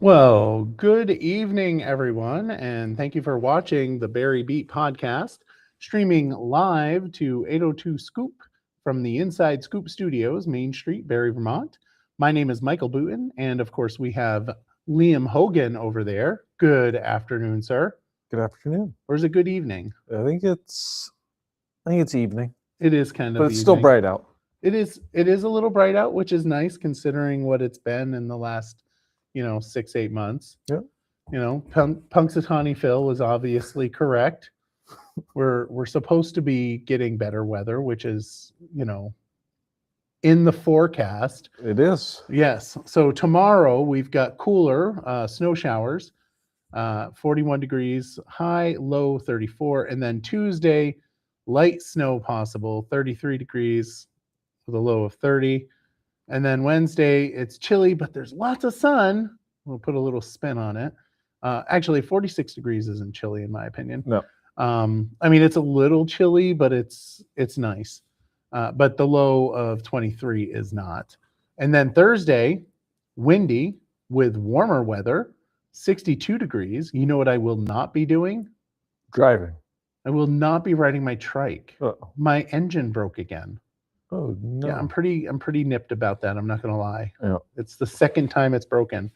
Well, good evening, everyone, and thank you for watching the Barry Beat podcast, streaming live to 802 Scoop from the Inside Scoop Studios, Main Street, Barre, Vermont. My name is Michael Booten, and of course, we have Liam Hogan over there. Good afternoon, sir. Good afternoon. Or is it good evening? I think it's evening, It is kind of but it's still evening. bright out. It is a little bright out, which is nice considering what it's been in the last 6-8 months. Yeah. Punxsutawney Phil was obviously correct. We're supposed to be getting better weather, which is in the forecast. It is. Yes. So tomorrow we've got cooler snow showers, 41 degrees, high, low 34, and then Tuesday light snow possible, 33 degrees with a low of 30. And then Wednesday, it's chilly, but there's lots of sun. We'll put a little spin on it. Actually, 46 degrees isn't chilly in my opinion. No. I mean, it's a little chilly, but it's nice. But the low of 23 is not. And then Thursday, windy with warmer weather, 62 degrees. You know what I will not be doing? Driving. I will not be riding my trike. Uh-oh. My engine broke again. Oh no. Yeah, I'm pretty nipped about that. I'm not gonna lie. Yeah. It's the second time it's broken.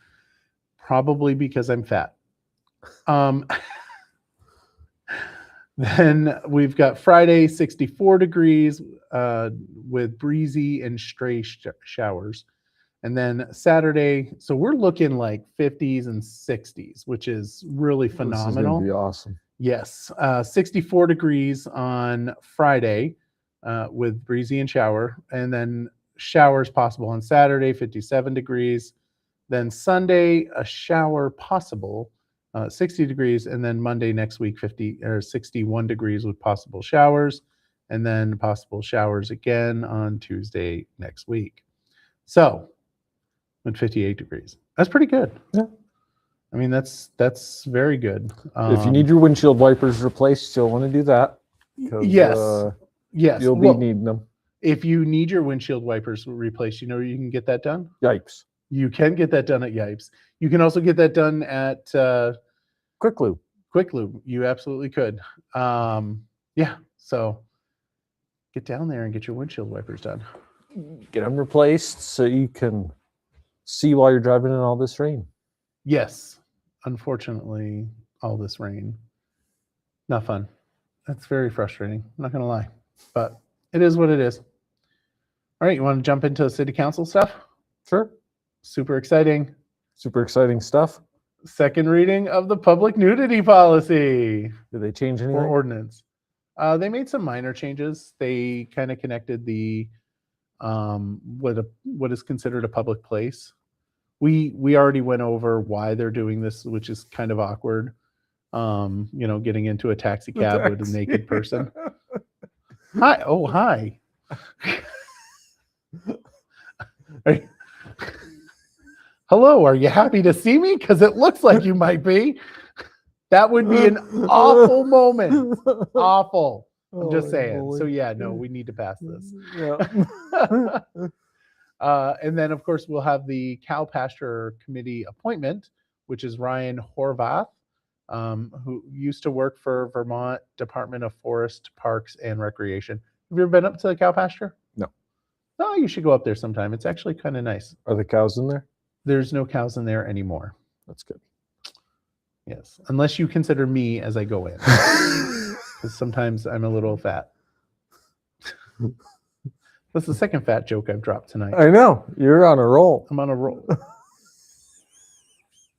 Probably because I'm fat. Then we've got Friday, 64 degrees with breezy and stray showers. And then Saturday, so we're looking like 50s and 60s, which is really phenomenal. This is gonna be awesome. Yes, 64 degrees on Friday. With breezy and shower, and then showers possible on Saturday, 57 degrees. Then Sunday, a shower possible, 60 degrees, and then Monday next week, 61 degrees with possible showers, and then possible showers again on Tuesday next week. So, at 58 degrees, that's pretty good. Yeah. I mean, that's very good. If you need your windshield wipers replaced, you'll want to do that. Yes. Yes. You'll be needing them. If you need your windshield wipers replaced, you can get that done? Yipes. You can get that done at Yipes. You can also get that done at Quick Lube. Quick Lube. You absolutely could. Yeah. So get down there and get your windshield wipers done. Get them replaced so you can see while you're driving in all this rain. Yes. Unfortunately, all this rain. Not fun. That's very frustrating. I'm not going to lie. But it is what it is. All right, you want to jump into city council stuff? Sure. Super exciting. Super exciting stuff. Second reading of the public nudity policy. Did they change anything? Or ordinance. They made some minor changes. They kind of connected the what is considered a public place. We already went over why they're doing this, which is kind of awkward. Getting into a taxi cab with a naked person. Hi. Oh, hi. Hello, are you happy to see me? Because it looks like you might be. That would be an awful moment. Awful. I'm just saying. Boy. So yeah, no, we need to pass this. Yeah. And then, of course, we'll have the Cow Pasture Committee appointment, which is Ryan Horvath, who used to work for Vermont Department of Forest, Parks, and Recreation. Have you ever been up to the cow pasture? No. Oh, you should go up there sometime. It's actually kind of nice. Are the cows in there? There's no cows in there anymore. That's good. Yes, unless you consider me as I go in. Because sometimes I'm a little fat. That's the second fat joke I've dropped tonight. I know. You're on a roll. I'm on a roll.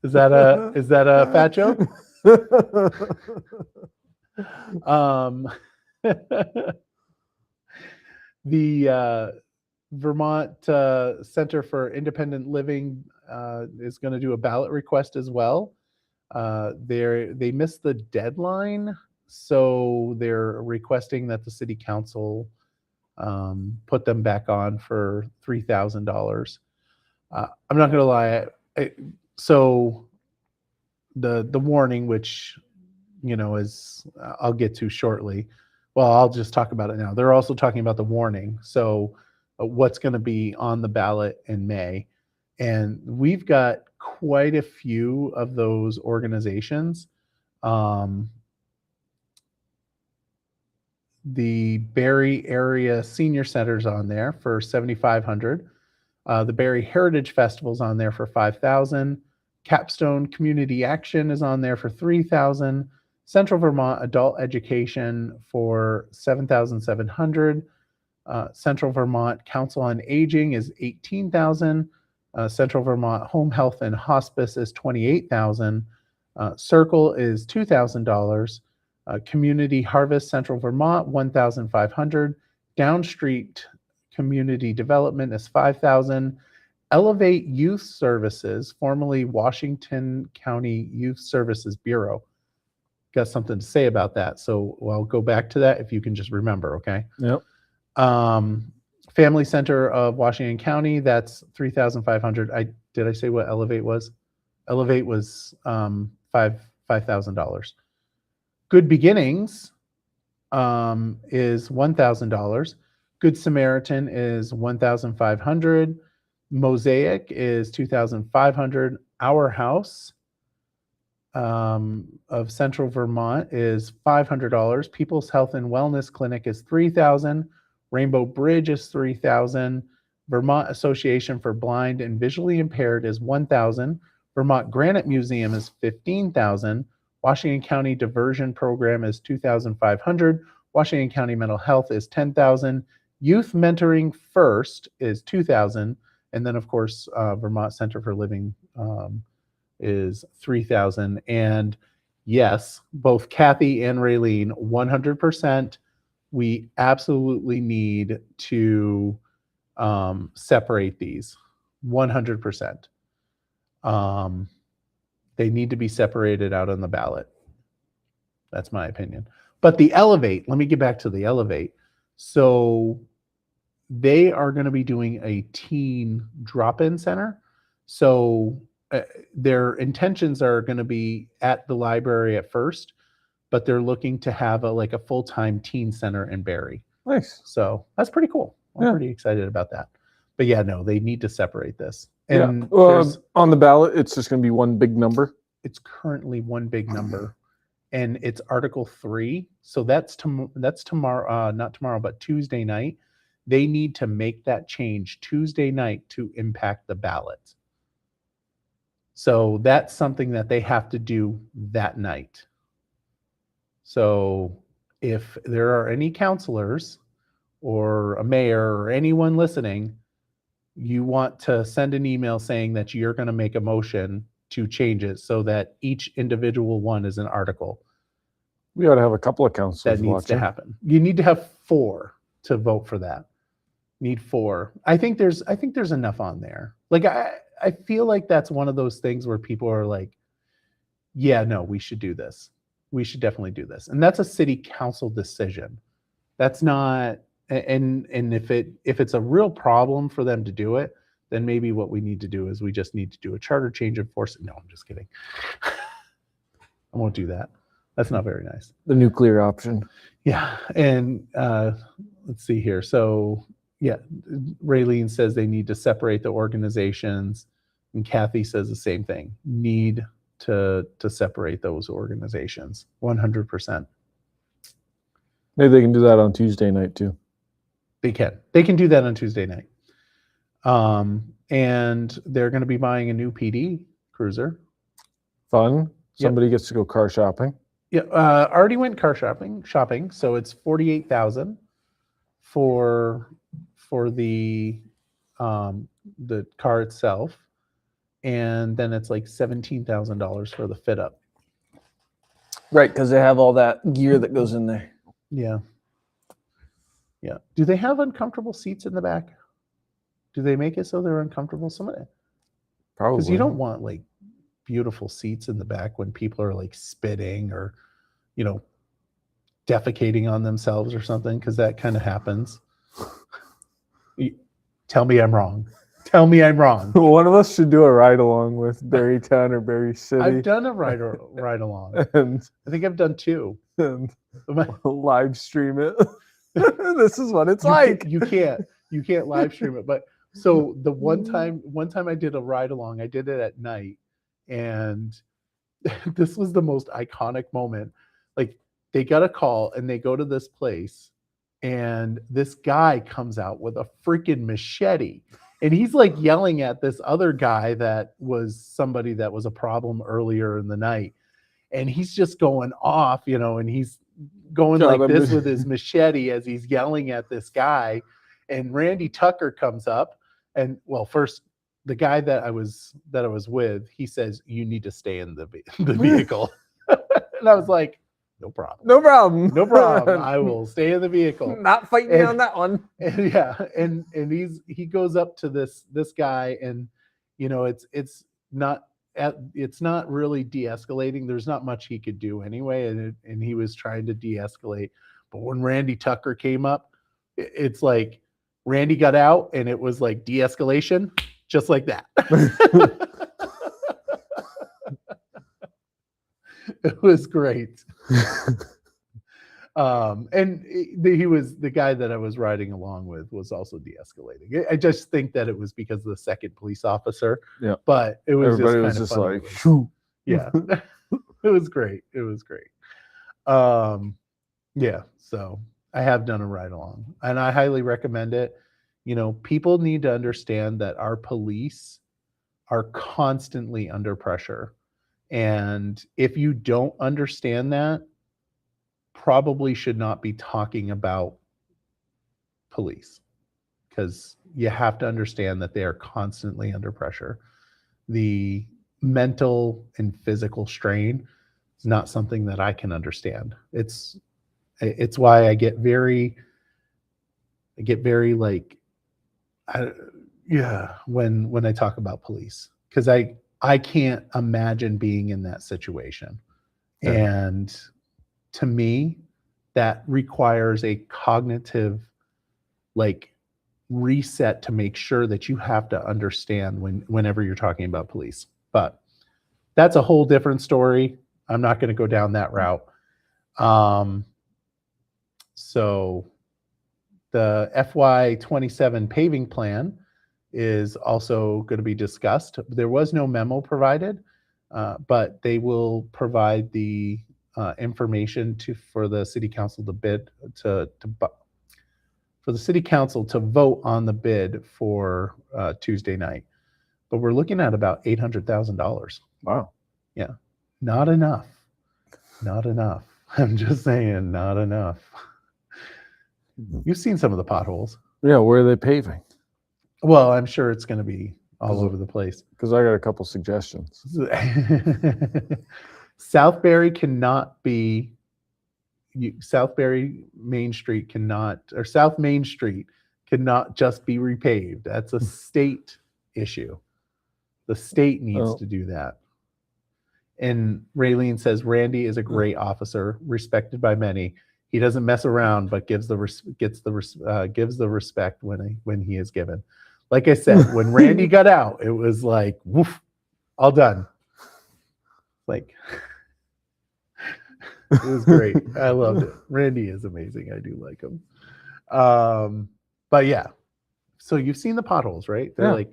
Is that a fat joke? The Vermont Center for Independent Living is going to do a ballot request as well. They missed the deadline, so they're requesting that the city council put them back on for $3,000. I'm not going to lie. So the warning, which is I'll get to shortly. Well, I'll just talk about it now. They're also talking about the warning. So what's going to be on the ballot in May. And we've got quite a few of those organizations. The Barre Area Senior Center's on there for $7,500. The Barre Heritage Festival's on there for $5,000. Capstone Community Action is on there for $3,000. Central Vermont Adult Education for $7,700. Central Vermont Council on Aging is $18,000. Central Vermont Home Health and Hospice is $28,000. Circle is $2,000. Community Harvest Central Vermont $1,500. Downstreet Community Development is $5,000. Elevate Youth Services, formerly Washington County Youth Services Bureau. Got something to say about that, so I'll go back to that if you can just remember, okay? Yep. Family Center of Washington County, that's $3,500. Did I say what Elevate was? Elevate was $5,000. Good Beginnings is $1,000. Good Samaritan is $1,500. Mosaic is $2,500. Our House of Central Vermont is $500. People's Health and Wellness Clinic is $3,000. Rainbow Bridge is $3,000. Vermont Association for Blind and Visually Impaired is $1,000. Vermont Granite Museum is $15,000. Washington County Diversion Program is $2,500. Washington County Mental Health is $10,000. Youth Mentoring First is $2,000. And then, of course, Vermont Center for Living is $3,000. And yes, both Kathy and Raylene, 100%, we absolutely need to separate these, 100%. They need to be separated out on the ballot. That's my opinion. But the Elevate, let me get back to the Elevate. So they are going to be doing a teen drop-in center. So their intentions are going to be at the library at first, but they're looking to have a full-time teen center in Barre. Nice. So that's pretty cool. I'm pretty excited about that. But yeah, no, they need to separate this. And yeah. Well, on the ballot, it's just going to be one big number. It's currently one big number, and it's Article 3. So that's tomorrow, not tomorrow, but Tuesday night. They need to make that change Tuesday night to impact the ballot. So that's something that they have to do that night. So if there are any counselors or a mayor or anyone listening, you want to send an email saying that you're going to make a motion to change it so that each individual one is an article. We ought to have a couple of counselors that needs watching. to happen. You need to have 4 to vote for that. Need 4. I think there's enough on there. Like I feel like that's one of those things where people are like, yeah, no, we should do this. We should definitely do this. And that's a city council decision. That's not, and if it's a real problem for them to do it, then maybe what we need to do is we just need to do a charter change and force it. No, I'm just kidding. I won't do that. That's not very nice. The nuclear option. Yeah. And let's see here. So yeah, Raylene says they need to separate the organizations, and Kathy says the same thing. Need to separate those organizations 100%. Maybe they can do that on Tuesday night too. They can do that on Tuesday night. And they're going to be buying a new PD cruiser. Fun. Somebody gets to go car shopping. Yeah, already went car shopping. So it's $48,000 for the car itself, and then it's like $17,000 for the fit up. Right, because they have all that gear that goes in there. Yeah. Yeah. Do they have uncomfortable seats in the back? Do they make it so they're uncomfortable? Probably. Because you don't want like beautiful seats in the back when people are like spitting or, defecating on themselves or something, because that kind of happens. Tell me I'm wrong. Tell me I'm wrong. One of us should do a ride along with Barrytown or Barre City. I've done a ride along. And I think I've done 2. Live stream it. This is what it's like. You can't live stream it, but So the one time I did a ride along, I did it at night, and this was the most iconic moment. Like, they got a call and they go to this place, and this guy comes out with a freaking machete, and he's like yelling at this other guy that was somebody that was a problem earlier in the night, and he's just going off, and he's going like this with his machete as he's yelling at this guy. And Randy Tucker comes up, and well, first, the guy that I was with, he says, "You need to stay in the vehicle." And I was like, "No problem. No problem. No problem. I will stay in the vehicle." Not fighting on that one. And yeah, and he goes up to this guy, and it's not really de-escalating. There's not much he could do anyway, and he was trying to de-escalate. But when Randy Tucker came up, it's like Randy got out, and it was like de-escalation, just like that. It was great. And he was the guy that I was riding along with was also de-escalating. I just think that it was because of the second police officer. Yeah, but it was everybody was just just funny. like, shoo. Yeah, it was great. It was great. Yeah, so I have done a ride along, and I highly recommend it. People need to understand that our police are constantly under pressure. And if you don't understand that, probably should not be talking about police, because you have to understand that they are constantly under pressure. The mental and physical strain is not something that I can understand. It's why I get very like, when I talk about police, because I can't imagine being in that situation. Yeah. And to me, that requires a cognitive reset to make sure that you have to understand whenever you're talking about police. But that's a whole different story. I'm not going to go down that route. So the FY27 paving plan is also going to be discussed. There was no memo provided, but they will provide the information for the city council to bid for the city council to vote on the bid for Tuesday night. But we're looking at about $800,000. Wow. Yeah, not enough. Not enough. I'm just saying, not enough. You've seen some of the potholes. Yeah, where are they paving? Well, I'm sure it's going to be all over the place. Because I got a couple suggestions. Southbury cannot be. Southbury Main Street cannot, or South Main Street cannot just be repaved. That's a state issue. The state needs to do that. And Raylene says Randy is a great officer, respected by many. He doesn't mess around, but gives the respect when he is given. Like I said, when Randy got out, it was like, woof, all done. Like, it was great. I loved it. Randy is amazing. I do like him. But yeah, so you've seen the potholes, right? They're like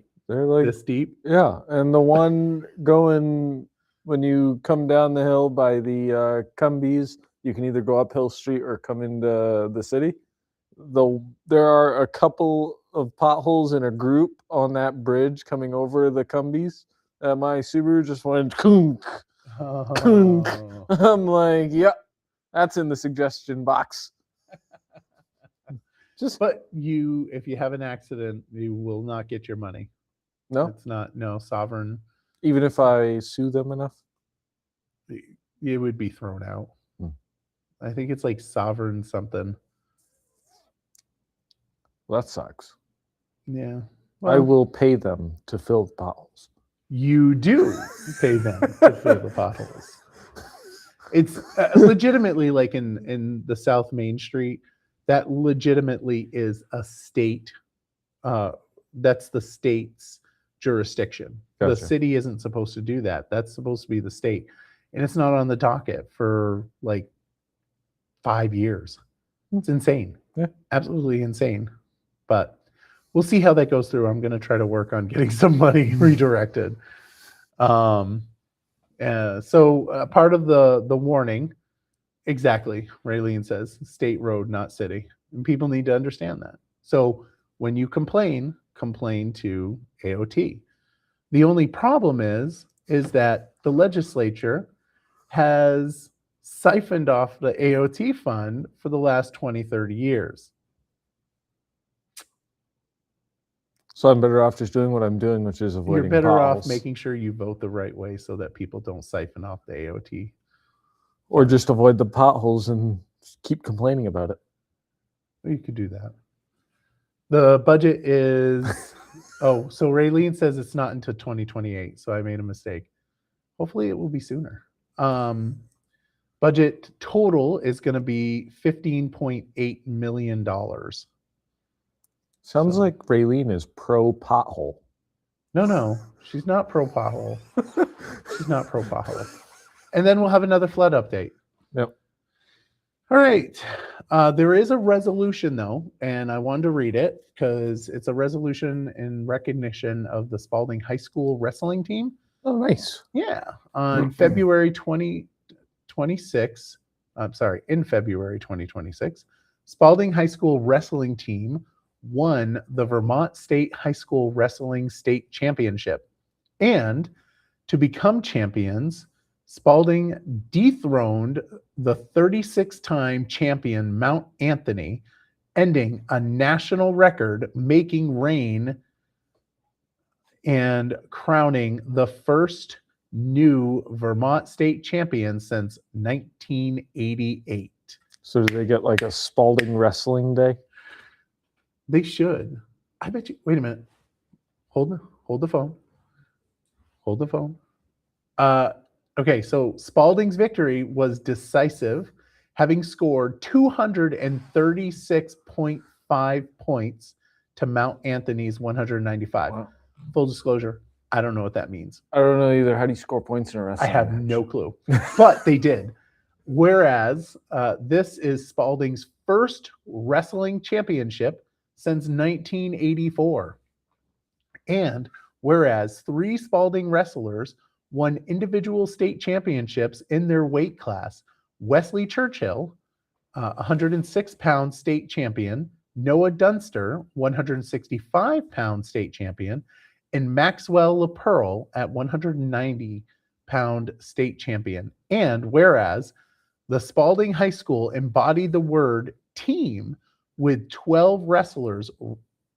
this deep. Yeah, and the one going when you come down the hill by the Cumbies, you can either go up Hill Street or come into the city. There are a couple of potholes in a group on that bridge coming over the Cumbies. My Subaru just went kunk, kunk. I'm like, yep, that's in the suggestion box. But if you have an accident, you will not get your money. No, it's not. No, sovereign. Even if I sue them enough, it would be thrown out. I think it's like sovereign something. Well, that sucks. Yeah. Well, I will pay them to fill the potholes. You do pay them to fill the potholes. It's legitimately like in the South Main Street, that legitimately is a state. That's the state's jurisdiction. Gotcha. The city isn't supposed to do that. That's supposed to be the state. And it's not on the docket for like 5 years. It's insane. Yeah. Absolutely insane. But we'll see how that goes through. I'm going to try to work on getting some money redirected. So part of the warning, exactly, Raylene says, state road, not city. And people need to understand that. So when you complain to AOT. The only problem is that the legislature has siphoned off the AOT fund for the last 20, 30 years. So I'm better off just doing what I'm doing, which is avoiding You're better potholes. off making sure you vote the right way so that people don't siphon off the AOT. Or just avoid the potholes and keep complaining about it. You could do that. The budget is, so Raylene says it's not until 2028, so I made a mistake. Hopefully it will be sooner. Budget total is going to be $15.8 million. Sounds like Raylene is pro pothole. No, she's not pro pothole. She's not pro pothole. And then we'll have another flood update. Yep. All right. There is a resolution, though, and I wanted to read it because it's a resolution in recognition of the Spalding High School wrestling team. Oh, nice. Yeah. On February 2026, in February 2026, Spalding High School wrestling team won the Vermont State High School Wrestling State Championship. And to become champions, Spalding dethroned the 36-time champion Mount Anthony, ending a national record, making reign and crowning the first new Vermont state champion since 1988. So do they get like a Spalding Wrestling Day? They should. I bet you. Wait a minute. Hold the phone. Hold the phone. Okay, so Spalding's victory was decisive, having scored 236.5 points to Mount Anthony's 195. Wow. Full disclosure, I don't know what that means. I don't know either. How do you score points in a wrestling I have match? no clue. But they did. Whereas this is Spalding's first wrestling championship since 1984. And whereas 3 Spalding wrestlers won individual state championships in their weight class, Wesley Churchill, 106-pound state champion, Noah Dunster, 165-pound state champion, and Maxwell LaPearl at 190-pound state champion. And whereas the Spalding High School embodied the word team with 12 wrestlers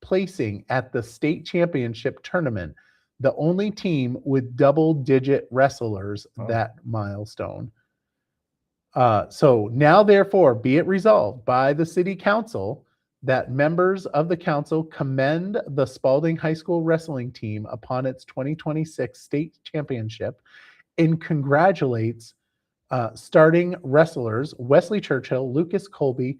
placing at the state championship tournament, the only team with double-digit wrestlers that milestone. So now, therefore, be it resolved by the City Council that members of the council commend the Spalding High School wrestling team upon its 2026 state championship and congratulates starting wrestlers Wesley Churchill, Lucas Colby,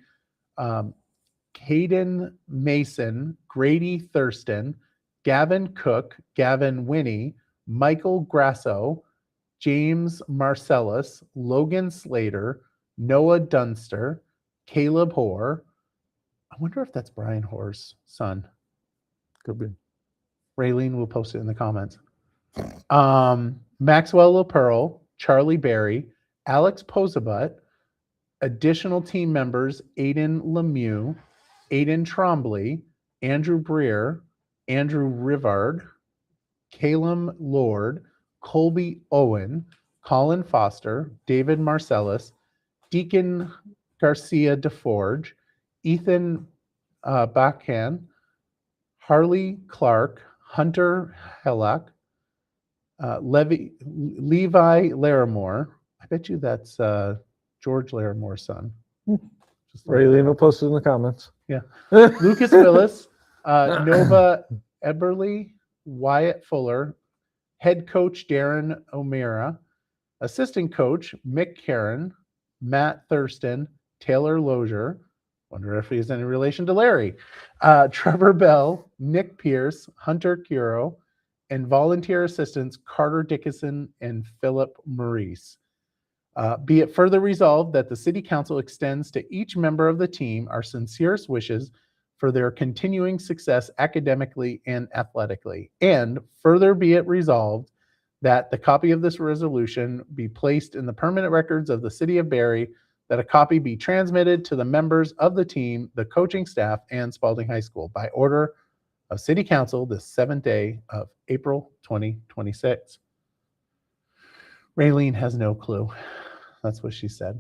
Caden Mason, Grady Thurston, Gavin Cook, Gavin Winnie, Michael Grasso, James Marcellus, Logan Slater, Noah Dunster, Caleb Hoare. I wonder if that's Brian Hoare's son. Could be. Raylene will post it in the comments. Maxwell LaPearl, Charlie Berry, Alex Posabut, additional team members Aiden Lemieux, Aiden Trombley, Andrew Breer, Andrew Rivard, Calum Lord, Colby Owen, Colin Foster, David Marcellus, Deacon Garcia DeForge, Ethan Bachan, Harley Clark, Hunter Hellock, Levi Larimore. I bet you that's George Larimore's son. Raylene will post it in the comments. Yeah. Lucas Willis, Nova Eberly, Wyatt Fuller, head coach Darren O'Meara, assistant coach Mick Karen, Matt Thurston, Taylor Lozier, wonder if he's any relation to Larry, Trevor Bell, Nick Pierce, Hunter Curo, and volunteer assistants Carter Dickinson and Philip Maurice. Be it further resolved that the City Council extends to each member of the team our sincerest wishes for their continuing success academically and athletically. And further be it resolved that the copy of this resolution be placed in the permanent records of the city of Barre, that a copy be transmitted to the members of the team, the coaching staff, and Spalding High School by order of City Council this 7th day of April 2026. Raylene has no clue. That's what she said.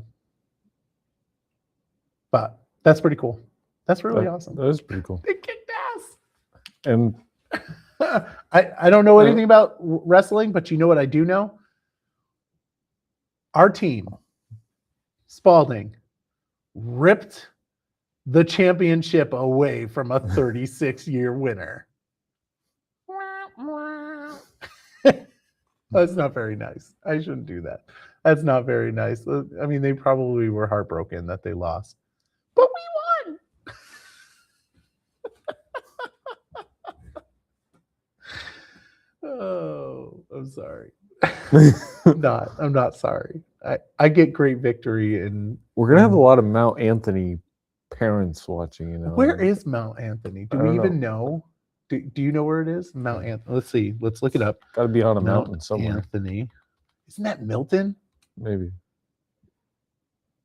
But that's pretty cool. That's really awesome. That is pretty cool. They kicked ass. And I don't know anything about wrestling, but you know what I do know? Our team, Spalding, ripped the championship away from a 36-year winner. That's not very nice. I shouldn't do that. That's not very nice. I mean, they probably were heartbroken that they lost. But we won. Oh, I'm sorry. I'm not sorry. I get great victory in. we're gonna have a lot of Mount Anthony parents watching. You know, Where is Mount Anthony? Do I we don't even know? Do you know where it is? Mount Anthony. Let's see. Let's look it up. got to be on a Mount mountain somewhere. Anthony. Isn't that Milton? Maybe.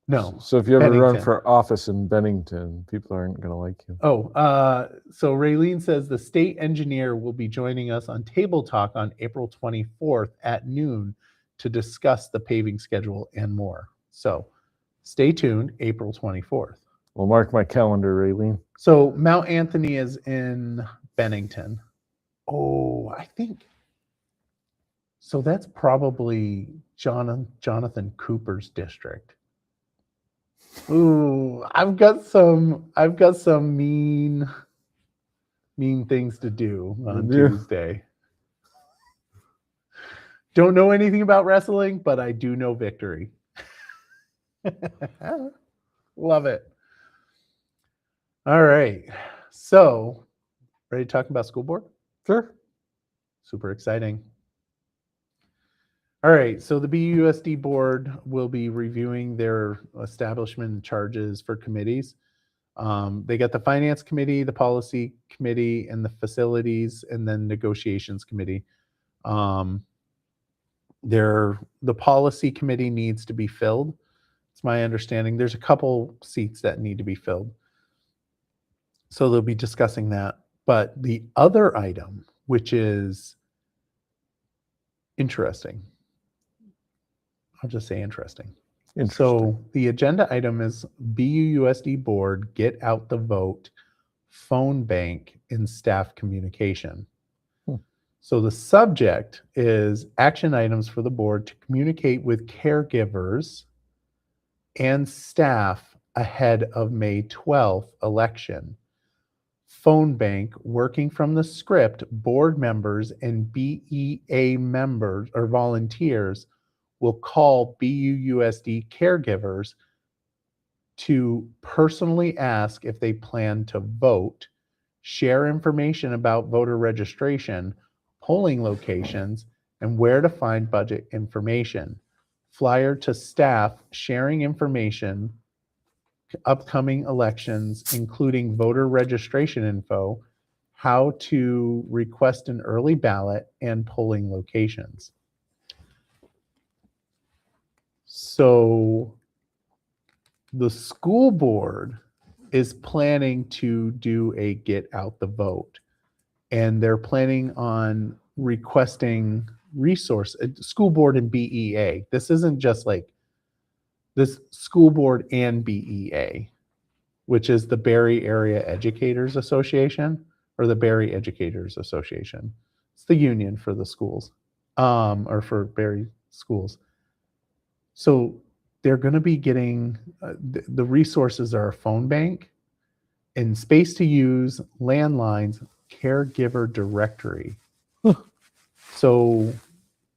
No. So if you ever run Bennington. for office in Bennington, people aren't gonna like you. Oh, so Raylene says the state engineer will be joining us on Table Talk on April 24th at noon to discuss the paving schedule and more. So stay tuned, April 24th. Well, mark my calendar, Raylene. So Mount Anthony is in Bennington. Oh, I think. So that's probably Jonathan Cooper's district. Ooh, I've got some mean things to do on Tuesday. Don't know anything about wrestling, but I do know victory. Love it. All right. So, ready to talk about school board? Sure. Super exciting. All right, so the BUUSD board will be reviewing their establishment charges for committees. They got the finance committee, the policy committee, and the facilities, and then negotiations committee. The policy committee needs to be filled. It's my understanding. There's a couple seats that need to be filled. So they'll be discussing that. But the other item, which is interesting, I'll just say interesting. So the agenda item is BUUSD board, get out the vote, phone bank, and staff communication. So the subject is action items for the board to communicate with caregivers and staff ahead of May 12th election. Phone bank, working from the script, board members and BEA members or volunteers will call BUUSD caregivers to personally ask if they plan to vote, share information about voter registration, polling locations, and where to find budget information. Flyer to staff sharing information, upcoming elections, including voter registration info, how to request an early ballot, and polling locations. So the school board is planning to do a get out the vote, and they're planning on requesting resource school board and BEA. This isn't just like this school board and BEA, which is the Barre Area Educators Association or the Barre Educators Association. It's the union for the schools, or for Barre schools. So they're going to be getting the resources are a phone bank and space to use, landlines, caregiver directory. So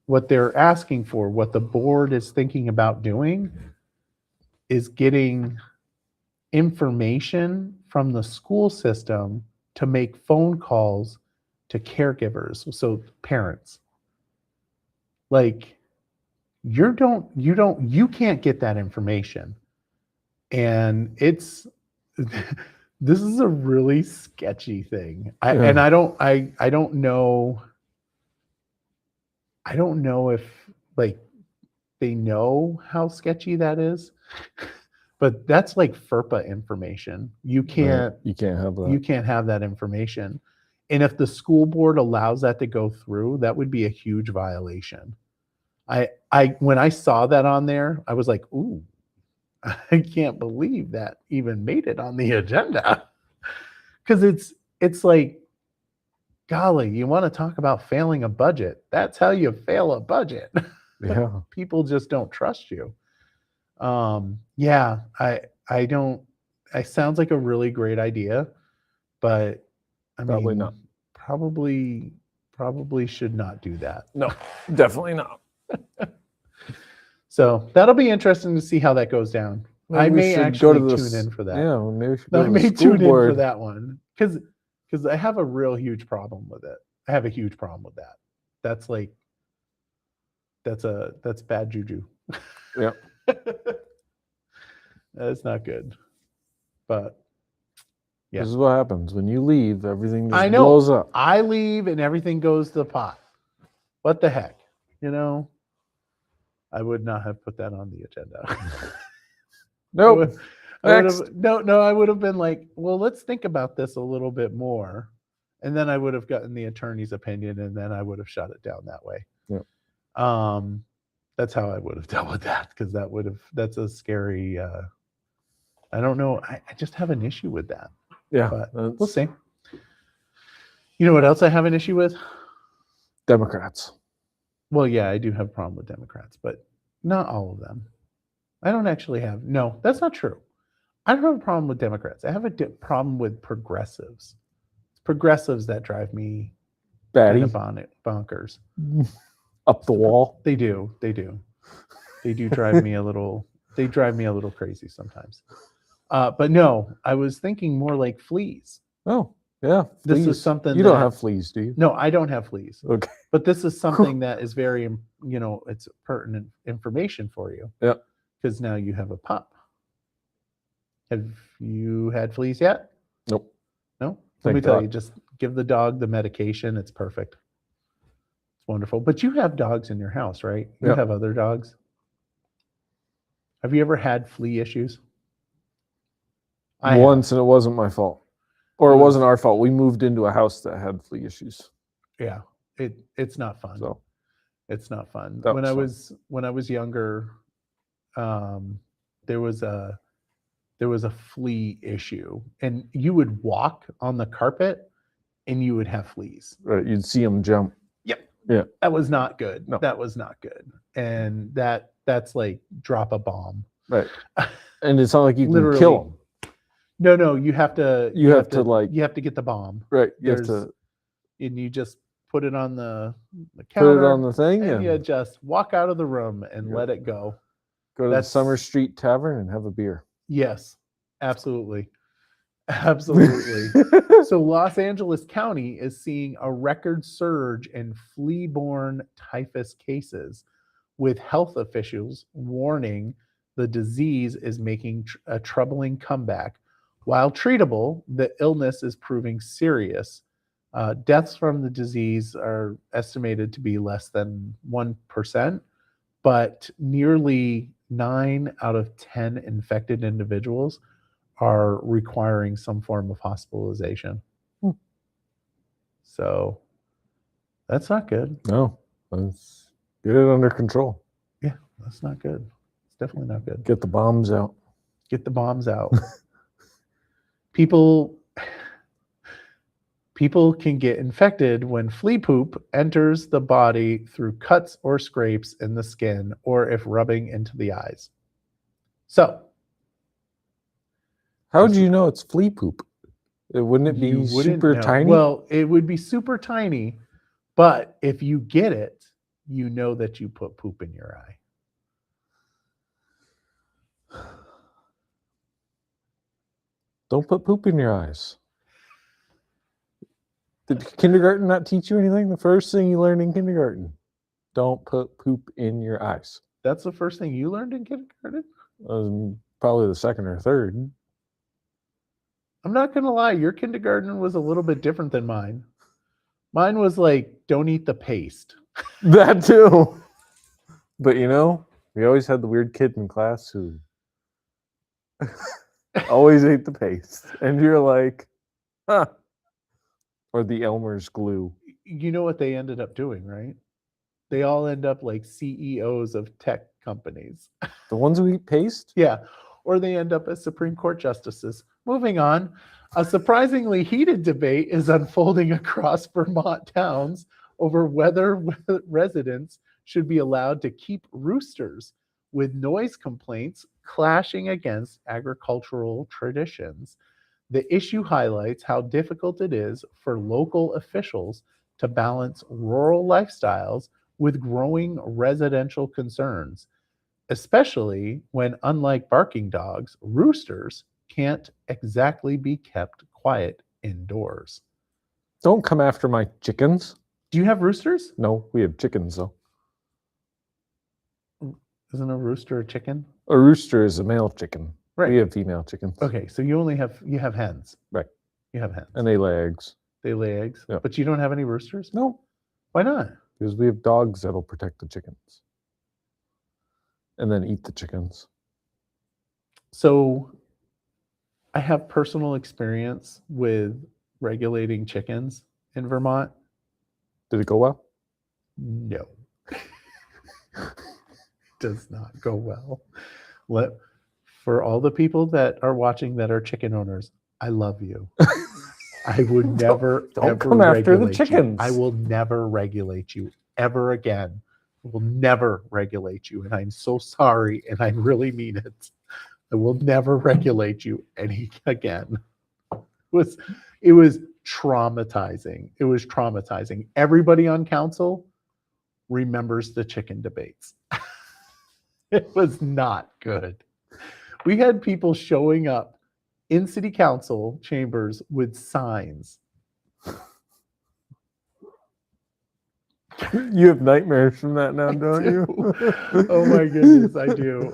what they're asking for, what the board is thinking about doing, is getting information from the school system to make phone calls to caregivers, so parents. Like, you can't get that information. And it's This is a really sketchy thing. Yeah. I don't know. I don't know if like they know how sketchy that is. But that's like FERPA information. You Right. can't You can't have that. you can't have that information. And if the school board allows that to go through, that would be a huge violation. I when I saw that on there, I was like, ooh, I can't believe that even made it on the agenda. Because it's like, golly, you want to talk about failing a budget. That's how you fail a budget. Yeah. People just don't trust you. Yeah, I don't. It sounds like a really great idea, but I Probably mean, not. probably should not do that. No, definitely not. So that'll be interesting to see how that goes down. I Maybe we may should actually go to tune in for that. Yeah, well, maybe we should I go to the may school tune in board. for that one because I have a real huge problem with it. I have a huge problem with that. That's like that's bad juju. Yeah. That's not good. But yeah. This is what happens when you leave. Everything just I know. blows up. I leave and everything goes to the pot. What the heck? You know, I would not have put that on the agenda. Nope. I would have been like, well, let's think about this a little bit more. And then I would have gotten the attorney's opinion and then I would have shut it down that way. Yeah. That's how I would have dealt with that because that's a scary, I don't know. I just have an issue with that. Yeah. But we'll see. You know what else I have an issue with? Democrats. Well, yeah, I do have a problem with Democrats, but not all of them. I don't actually have. No, that's not true. I don't have a problem with Democrats. I have a problem with progressives. It's progressives that drive me Batty. kind of bonkers. Up the wall. They do. They do drive me a little. They drive me a little crazy sometimes. But no, I was thinking more like fleas. Oh, yeah. This Fleas. is something You don't have fleas, do you? No, I don't have fleas. Okay. But this is something that is very, it's pertinent information for you. Yeah. Because now you have a pup. Have you had fleas yet? Nope. No? Let me tell you, just give the dog the medication. It's perfect. It's wonderful. But you have dogs in your house, right? You have other dogs. Have you ever had flea issues? Once, and it wasn't my fault. Or it wasn't our fault. We moved into a house that had flea issues. Yeah. It's not fun. So it's not fun. That When I was younger, there was a flea issue, and you would walk on the carpet and you would have fleas. Right, you'd see them jump. Yep. Yeah. That was not good. No. That was not good. And that's like drop a bomb. Right. And it's not like you can Literally. kill them. No, you have to. You have to get the bomb. Right. You have to. And you just put it on the counter. Put it on the thing, and you just walk out of the room and let it go. Go to the Summer Street Tavern and have a beer. Yes, absolutely. Absolutely. So Los Angeles County is seeing a record surge in flea-borne typhus cases, with health officials warning the disease is making a troubling comeback. While treatable, the illness is proving serious. Deaths from the disease are estimated to be less than 1%, but nearly 9 out of 10 infected individuals are requiring some form of hospitalization. So that's not good. No, let's get it under control. Yeah, that's not good. It's definitely not good. Get the bombs out. Get the bombs out. People can get infected when flea poop enters the body through cuts or scrapes in the skin, or if rubbing into the eyes. So, how would you know it's flea poop? Wouldn't it be super tiny? Well, it would be super tiny, but if you get it, you know that you put poop in your eye. Don't put poop in your eyes. Did kindergarten not teach you anything? The first thing you learned in kindergarten: don't put poop in your eyes. That's the first thing you learned in kindergarten? Probably the second or third. I'm not going to lie, your kindergarten was a little bit different than mine. Mine was like, don't eat the paste. That too. But you know, we always had the weird kid in class who always ate the paste. And you're like, huh. Or the Elmer's glue. You know what they ended up doing, right? They all end up like CEOs of tech companies. The ones who eat paste? Yeah. Or they end up as Supreme Court justices. Moving on, a surprisingly heated debate is unfolding across Vermont towns over whether residents should be allowed to keep roosters, with noise complaints clashing against agricultural traditions. The issue highlights how difficult it is for local officials to balance rural lifestyles with growing residential concerns, especially when, unlike barking dogs, roosters can't exactly be kept quiet indoors. Don't come after my chickens. Do you have roosters? No, we have chickens though. Isn't a rooster a chicken? A rooster is a male chicken. Right. We have female chickens. Okay, so you have hens. Right. You have hens. And they lay eggs. They lay eggs. Yeah. But you don't have any roosters? No, Why not? because we have dogs that'll protect the chickens. And then eat the chickens. So I have personal experience with regulating chickens in Vermont. Did it go well? No. Does not go well. For all the people that are watching that are chicken owners, I love you. I would never don't ever come after the regulate you. chickens. I will never regulate you ever again. I will never regulate you, and I'm so sorry, and I really mean it. I will never regulate you any again. It was traumatizing. It was traumatizing. Everybody on council remembers the chicken debates. It was not good. We had people showing up in city council chambers with signs. You have nightmares from that now, don't you? Oh my goodness, I do.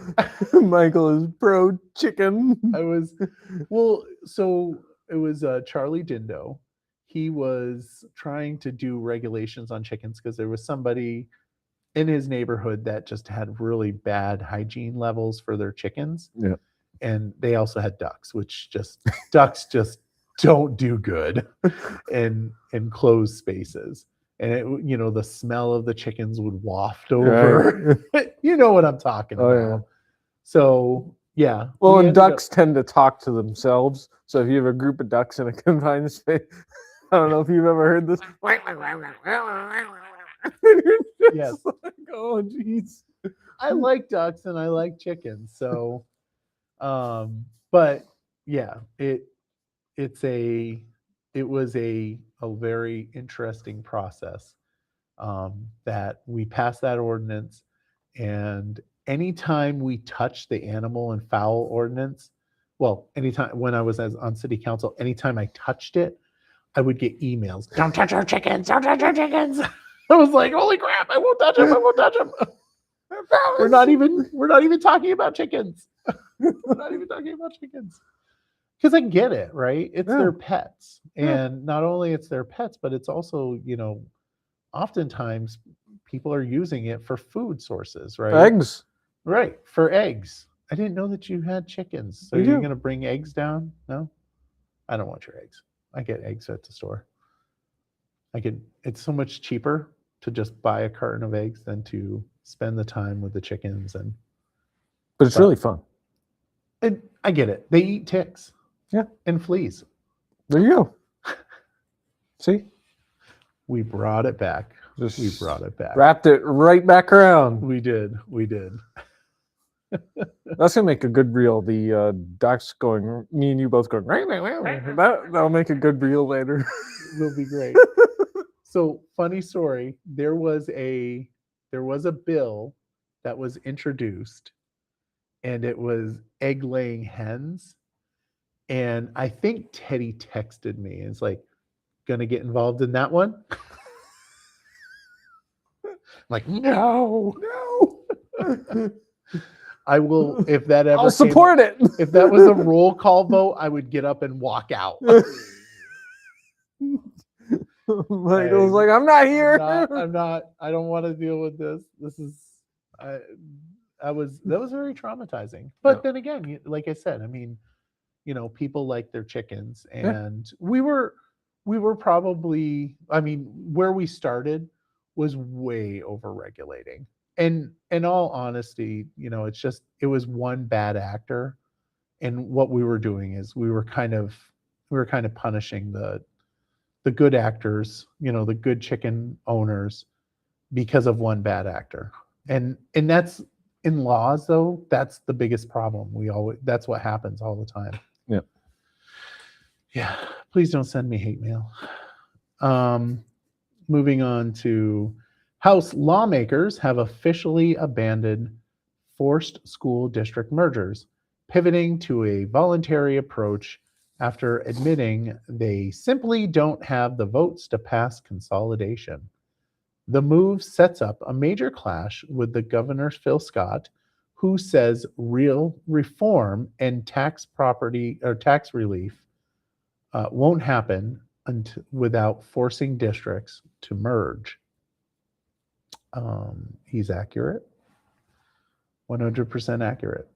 Michael is pro chicken. So it was Charlie Dindo. He was trying to do regulations on chickens because there was somebody in his neighborhood that just had really bad hygiene levels for their chickens. Yeah. And they also had ducks, which ducks just don't do good in closed spaces. And the smell of the chickens would waft over. Right. You know what I'm talking about. Yeah. So yeah. Well, and ducks tend to talk to themselves. So if you have a group of ducks in a confined space, I don't know if you've ever heard this. Yes. Like, oh, jeez. I like ducks and I like chickens. So, but yeah, it was a very interesting process that we passed that ordinance, and anytime we touch the animal and fowl ordinance, well, anytime when I was on city council, anytime I touched it, I would get emails. Don't touch our chickens! Don't touch our chickens! I was like, holy crap! I won't touch them! I won't touch them! We're not even talking about chickens. We're not even talking about chickens. Because I get it, right? It's their pets. And not only it's their pets, but it's also, oftentimes people are using it for food sources, right? Eggs. Right, for eggs. I didn't know that you had chickens. So you're going to bring eggs down? No? I don't want your eggs. I get eggs at the store. It's so much cheaper to just buy a carton of eggs than to spend the time with the chickens. But it's really fun. I get it. They eat ticks. Yeah. And fleas. There you go. See? We brought it back. We brought it back. Wrapped it right back around. We did. That's gonna make a good reel. The ducks going, me and you both going. That'll make a good reel later. Will be great. So, funny story. There was a bill that was introduced, and it was egg-laying hens. And I think Teddy texted me and it's like, gonna get involved in that one? I'm like, no. I will, if that ever I'll support it. if that was a roll call vote, I would get up and walk out. Michael's like, I'm not here. I'm not, I don't want to deal with this. This is, that was very traumatizing. But Yeah. then again, like I said, I mean, people like their chickens, Yeah. and we were probably, I mean, where we started was way over regulating. And in all honesty, it was one bad actor. And what we were doing is we were kind of punishing the good actors, the good chicken owners, because of one bad actor. And that's, in laws though, that's the biggest problem. That's what happens all the time. Yeah. Yeah. Please don't send me hate mail. Moving on to House lawmakers have officially abandoned forced school district mergers, pivoting to a voluntary approach after admitting they simply don't have the votes to pass consolidation. The move sets up a major clash with the governor, Phil Scott, who says real reform and tax relief won't happen without forcing districts to merge. He's accurate. 100% accurate.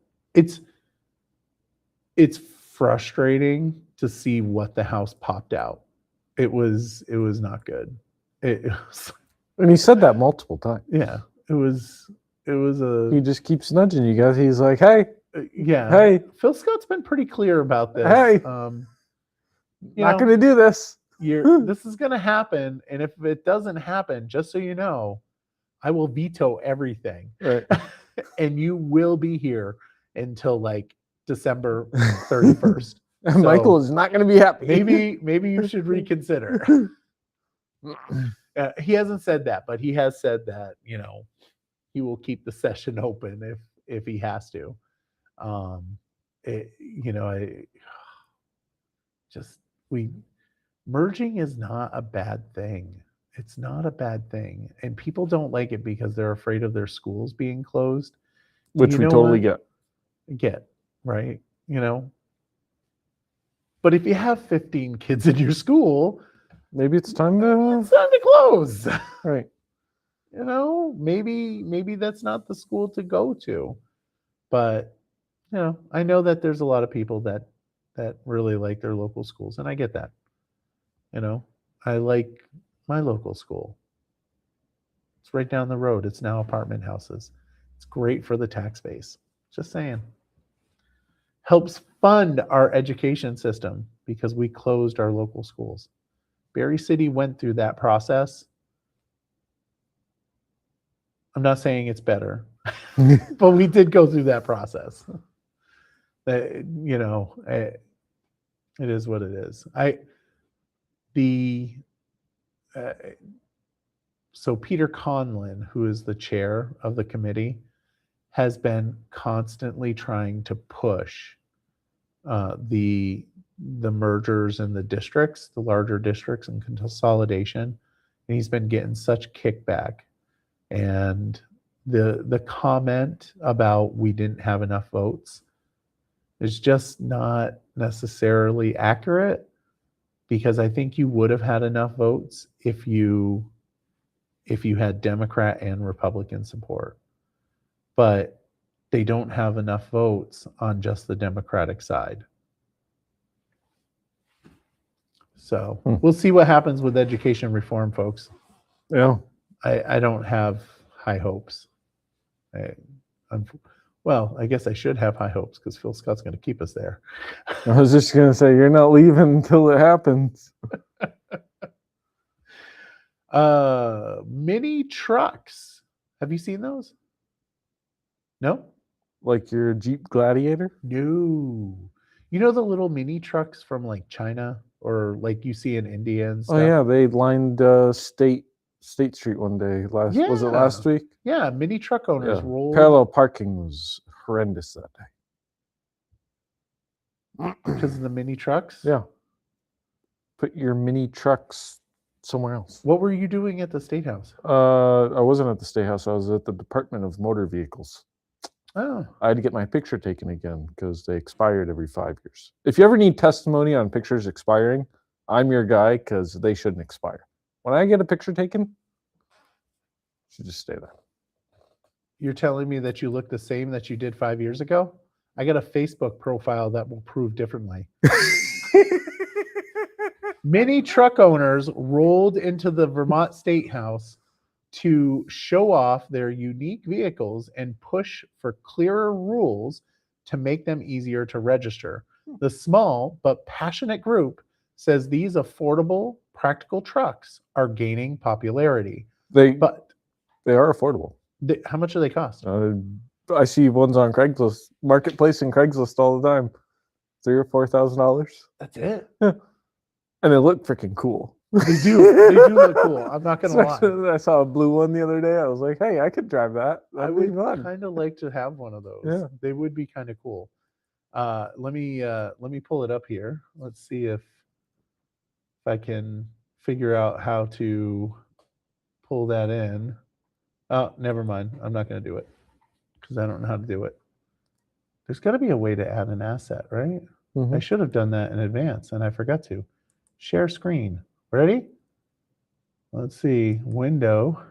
It's frustrating to see what the House popped out. It was not good. It was, and he said that multiple times. Yeah, it was He just keeps nudging you guys. He's like, hey, yeah. Hey, Phil Scott's been pretty clear about this. Hey. Not going to do this. This is going to happen, and if it doesn't happen, just so you know, I will veto everything. Right. And you will be here until like December 31st. So, Michael is not going to be happy. Maybe you should reconsider. He hasn't said that, but he has said that, he will keep the session open if he has to. Merging is not a bad thing. It's not a bad thing. And people don't like it because they're afraid of their schools being closed. Which we totally get, right? But if you have 15 kids in your school, maybe it's time to close. Right. Maybe that's not the school to go to. But, I know that there's a lot of people that really like their local schools, and I get that. I like my local school. It's right down the road. It's now apartment houses. It's great for the tax base. Just saying. Helps fund our education system because we closed our local schools. Barre City went through that process. I'm not saying it's better, but we did go through that process. It is what it is. So Peter Conlin, who is the chair of the committee, has been constantly trying to push the mergers in the districts, the larger districts, and consolidation. And he's been getting such kickback. And the comment about we didn't have enough votes is just not necessarily accurate, because I think you would have had enough votes if you had Democrat and Republican support. But they don't have enough votes on just the Democratic side. So we'll see what happens with education reform, folks. Yeah. I don't have high hopes. Well, I guess I should have high hopes because Phil Scott's going to keep us there. I was just going to say, you're not leaving until it happens. Mini trucks. Have you seen those? No? Like your Jeep Gladiator? No. You know the little mini trucks from like China, or like you see in India and stuff? Oh yeah, they lined State Street one day. Was it last week? Yeah, mini truck owners rolled. Parallel parking was horrendous that day. Because of the mini trucks? Yeah. Put your mini trucks somewhere else. What were you doing at the State House? I wasn't at the State House. I was at the Department of Motor Vehicles. Oh, I had to get my picture taken again because they expired every 5 years. If you ever need testimony on pictures expiring, I'm your guy because they shouldn't expire. When I get a picture taken, it should just stay there. you're telling me that you look the same that you did 5 years ago? I got a Facebook profile that will prove differently. Many truck owners rolled into the Vermont State House to show off their unique vehicles and push for clearer rules to make them easier to register. The small but passionate group says these affordable, practical trucks are gaining popularity. But they are affordable. how much do they cost? I see ones on Craigslist, Marketplace and Craigslist all the time. $3,000 or $4,000. That's it. Yeah. And they look freaking cool. They do. They do look cool. I'm not gonna lie. I saw a blue one the other day. I was like, hey, I could drive that. I would kind of like to have one of those. Yeah. They would be kind of cool. Let me pull it up here. Let's see if I can figure out how to pull that in. Oh, never mind. I'm not going to do it because I don't know how to do it. There's got to be a way to add an asset, right? Mm-hmm. I should have done that in advance and I forgot to. Share screen. Ready? Let's see. Window.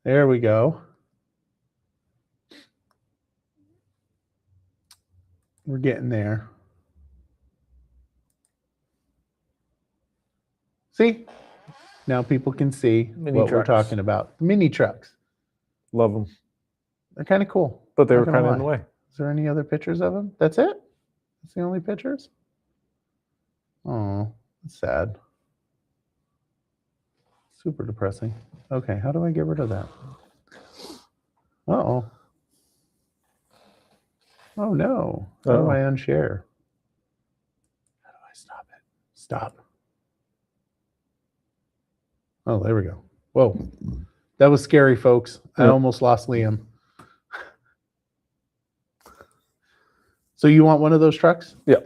There we go. We're getting there. See? Now people can see what we're talking about. Mini trucks. Love them. They're kind of cool. But they were kind of in the way. Is there any other pictures of them? That's it? That's the only pictures? Oh, that's sad. Super depressing. Okay, how do I get rid of that? Uh-oh. Oh, no. How do I unshare? How do I stop it? Stop. Oh, there we go. Whoa. That was scary, folks. I almost lost Liam. So you want one of those trucks? Yeah.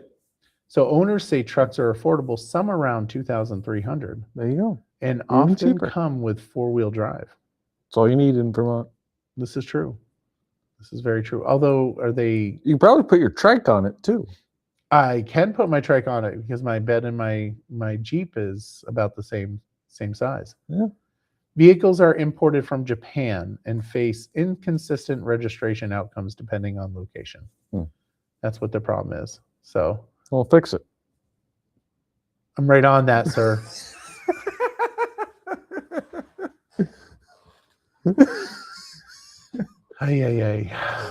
So owners say trucks are affordable, some around $2,300. There you go. And often come with four-wheel drive. That's all you need in Vermont. This is true. This is very true. Although, are they... You can probably put your trike on it, too. I can put my trike on it because my bed and my Jeep is about the same size. Yeah. Vehicles are imported from Japan and face inconsistent registration outcomes depending on location. That's what the problem is. So we'll fix it. I'm right on that, sir.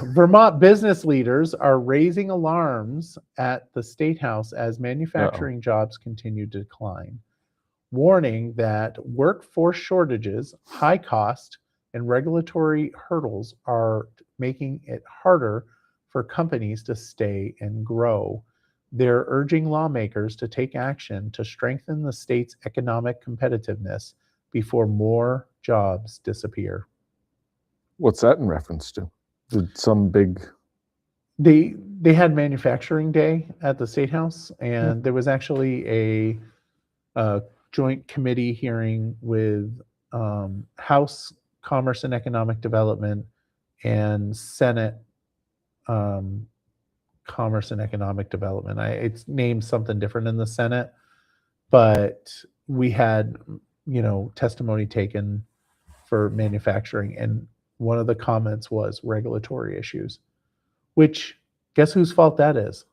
Vermont business leaders are raising alarms at the State House as manufacturing jobs continue to decline, warning that workforce shortages, high cost, and regulatory hurdles are making it harder for companies to stay and grow. They're urging lawmakers to take action to strengthen the state's economic competitiveness before more jobs disappear. What's that in reference to? Did some big... They had manufacturing day at the State House, and there was actually a joint committee hearing with House Commerce and Economic Development and Senate Commerce and Economic Development. It's named something different in the Senate, but we had, testimony taken for manufacturing, and one of the comments was regulatory issues, which guess whose fault that is?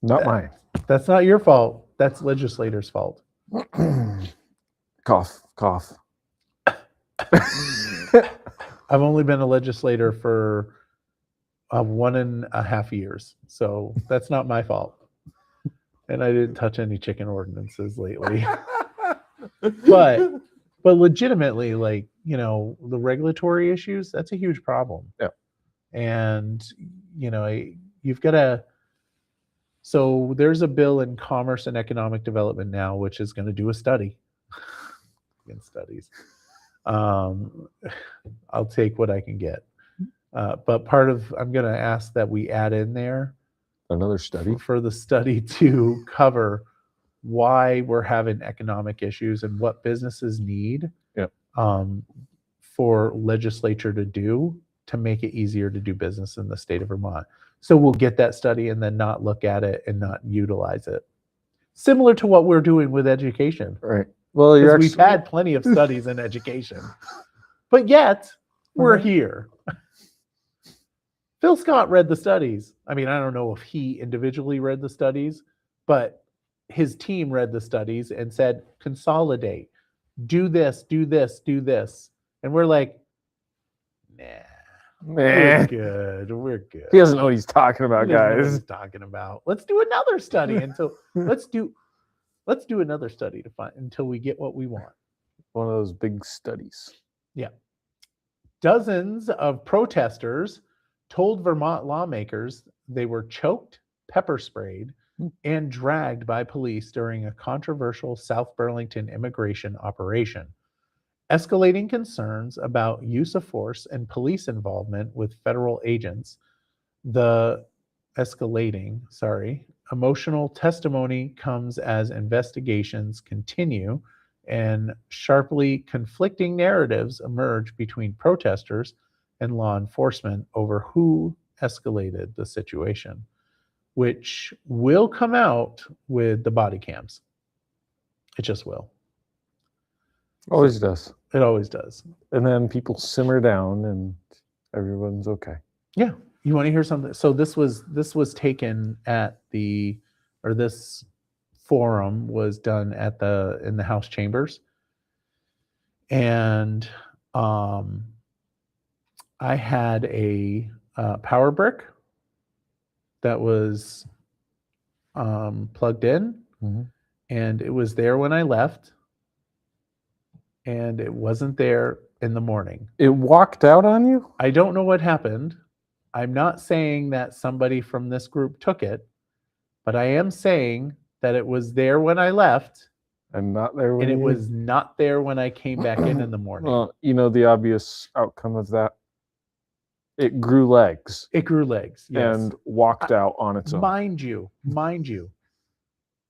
Not mine. That's not your fault. That's legislators' fault. Cough, cough. I've only been a legislator for 1.5 years, so that's not my fault. And I didn't touch any chicken ordinances lately. but legitimately, the regulatory issues, that's a huge problem. Yeah. And, you've got to, so there's a bill in Commerce and Economic Development now, which is going to do a study. In studies. I'll take what I can get. But I'm going to ask that we add in there another study for the study to cover why we're having economic issues and what businesses need for legislature to do to make it easier to do business in the state of Vermont. So we'll get that study and then not look at it and not utilize it. Similar to what we're doing with education. Right. Well, you're We've had plenty of studies in education, but yet we're here. Phil Scott read the studies. I mean, I don't know if he individually read the studies, but his team read the studies and said, consolidate, do this, do this, do this. And we're like, nah, we're good. We're good. He doesn't know what he's talking about, He doesn't know what guys. he's talking about. Let's do another study let's do another study until we get what we want. One of those big studies. Yeah. Dozens of protesters told Vermont lawmakers they were choked, pepper sprayed, and dragged by police during a controversial South Burlington immigration operation, escalating concerns about use of force and police involvement with federal agents. The emotional testimony comes as investigations continue and sharply conflicting narratives emerge between protesters and law enforcement over who escalated the situation, which will come out with the body cams. It just will. Always does. It always does. And then people simmer down and everyone's okay. Yeah. You want to hear something? So this was taken at this forum was done in the House chambers. And I had a power brick that was plugged in, and it was there when I left, and it wasn't there in the morning. It walked out on you? I don't know what happened. I'm not saying that somebody from this group took it, but I am saying that it was there when I left. And not there when and it was not there when I came back in the morning. Well, you know the obvious outcome of that? It grew legs. It grew legs, yes. And walked out on its own. Mind you,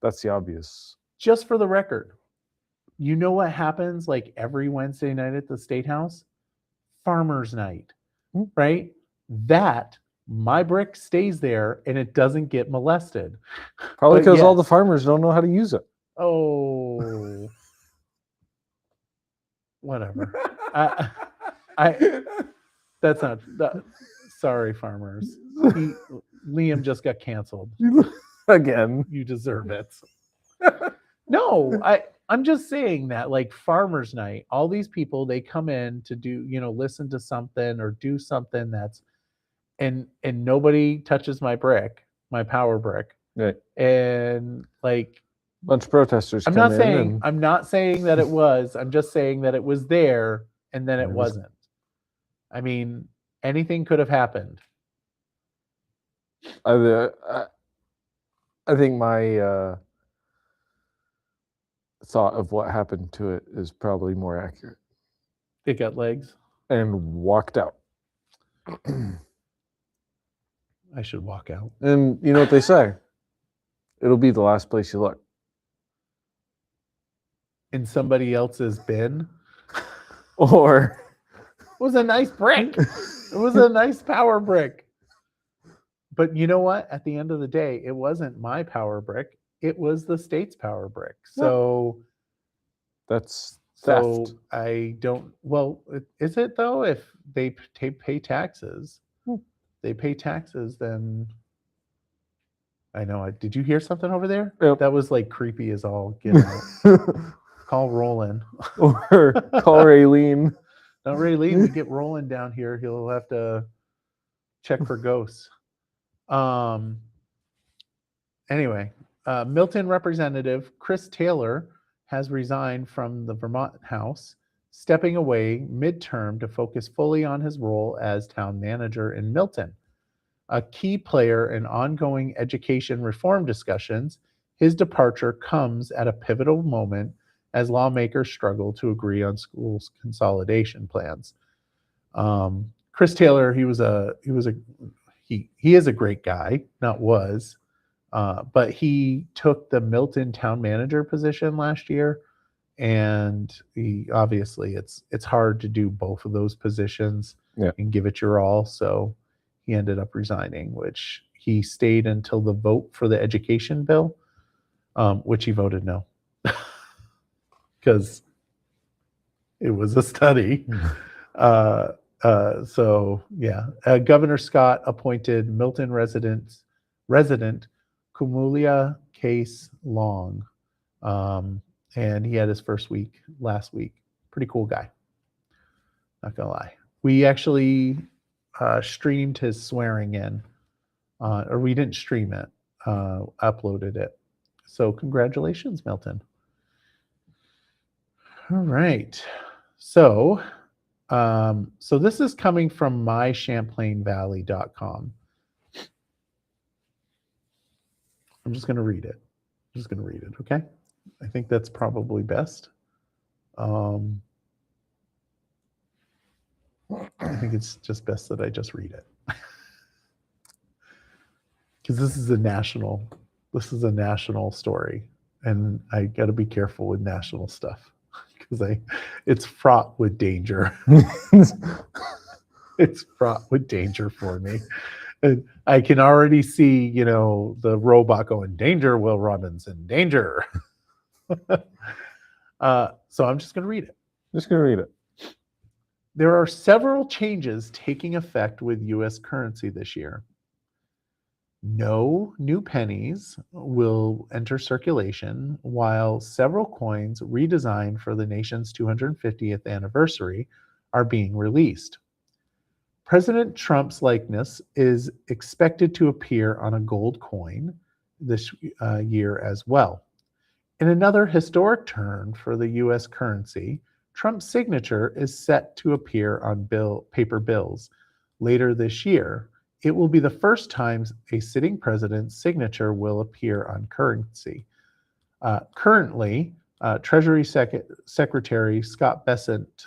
That's the obvious. just for the record, you know what happens like every Wednesday night at the State House? Farmers Night, right? That, my brick stays there and it doesn't get molested. Probably But because all the yes. farmers don't know how to use it. Oh, whatever. That's not. Sorry, farmers. Liam just got canceled. Again. You deserve it. No, I'm just saying that, like, Farmers Night, all these people, they come in to do, listen to something or do something that's, and nobody touches my brick, my power brick. Right. And like, bunch of protesters. I'm not saying that it was. I'm just saying that it was there and then it wasn't. I mean, anything could have happened. I think my thought of what happened to it is probably more accurate. It got legs. And walked out. I should walk out. And you know what they say? It'll be the last place you look. In somebody else's bin. Or it was a nice brick. It was a nice power brick. But you know what? At the end of the day, it wasn't my power brick. It was the state's power brick. So that's theft. So I don't. Well, is it though? If they pay taxes, they pay taxes. Then I know. Did you hear something over there? Yep. That was like creepy as all get out. Call Roland. Or call Raylene. Not Raylene. We get Roland down here. He'll have to check for ghosts. Anyway, Milton Representative Chris Taylor has resigned from the Vermont House, stepping away midterm to focus fully on his role as town manager in Milton. A key player in ongoing education reform discussions, his departure comes at a pivotal moment as lawmakers struggle to agree on schools consolidation plans. Chris Taylor, he is a great guy, not was, but he took the Milton town manager position last year, and he obviously it's hard to do both of those positions Yeah. and give it your all. So he ended up resigning, which he stayed until the vote for the education bill, which he voted no because it was a study. So yeah, Governor Scott appointed Milton resident Cumulia Case Long, and he had his first week last week. Pretty cool guy, not gonna lie. We actually streamed his swearing in, or we didn't stream it, uploaded it. So congratulations, Milton. All right, so. So this is coming from mychamplainvalley.com. I'm just going to read it. Okay? I think that's probably best. I think it's just best that I just read it. Because this is a national story. And I got to be careful with national stuff. Because it's fraught with danger. It's fraught with danger for me. And I can already see, the robot going, danger, Will Robinson, danger. So I'm just going to read it. There are several changes taking effect with U.S. currency this year. No new pennies will enter circulation, while several coins redesigned for the nation's 250th anniversary are being released. President Trump's likeness is expected to appear on a gold coin this year as well. In another historic turn for the U.S. currency, Trump's signature is set to appear on paper bills later this year. It will be the first time a sitting president's signature will appear on currency. Currently, Treasury Secretary Scott Bessent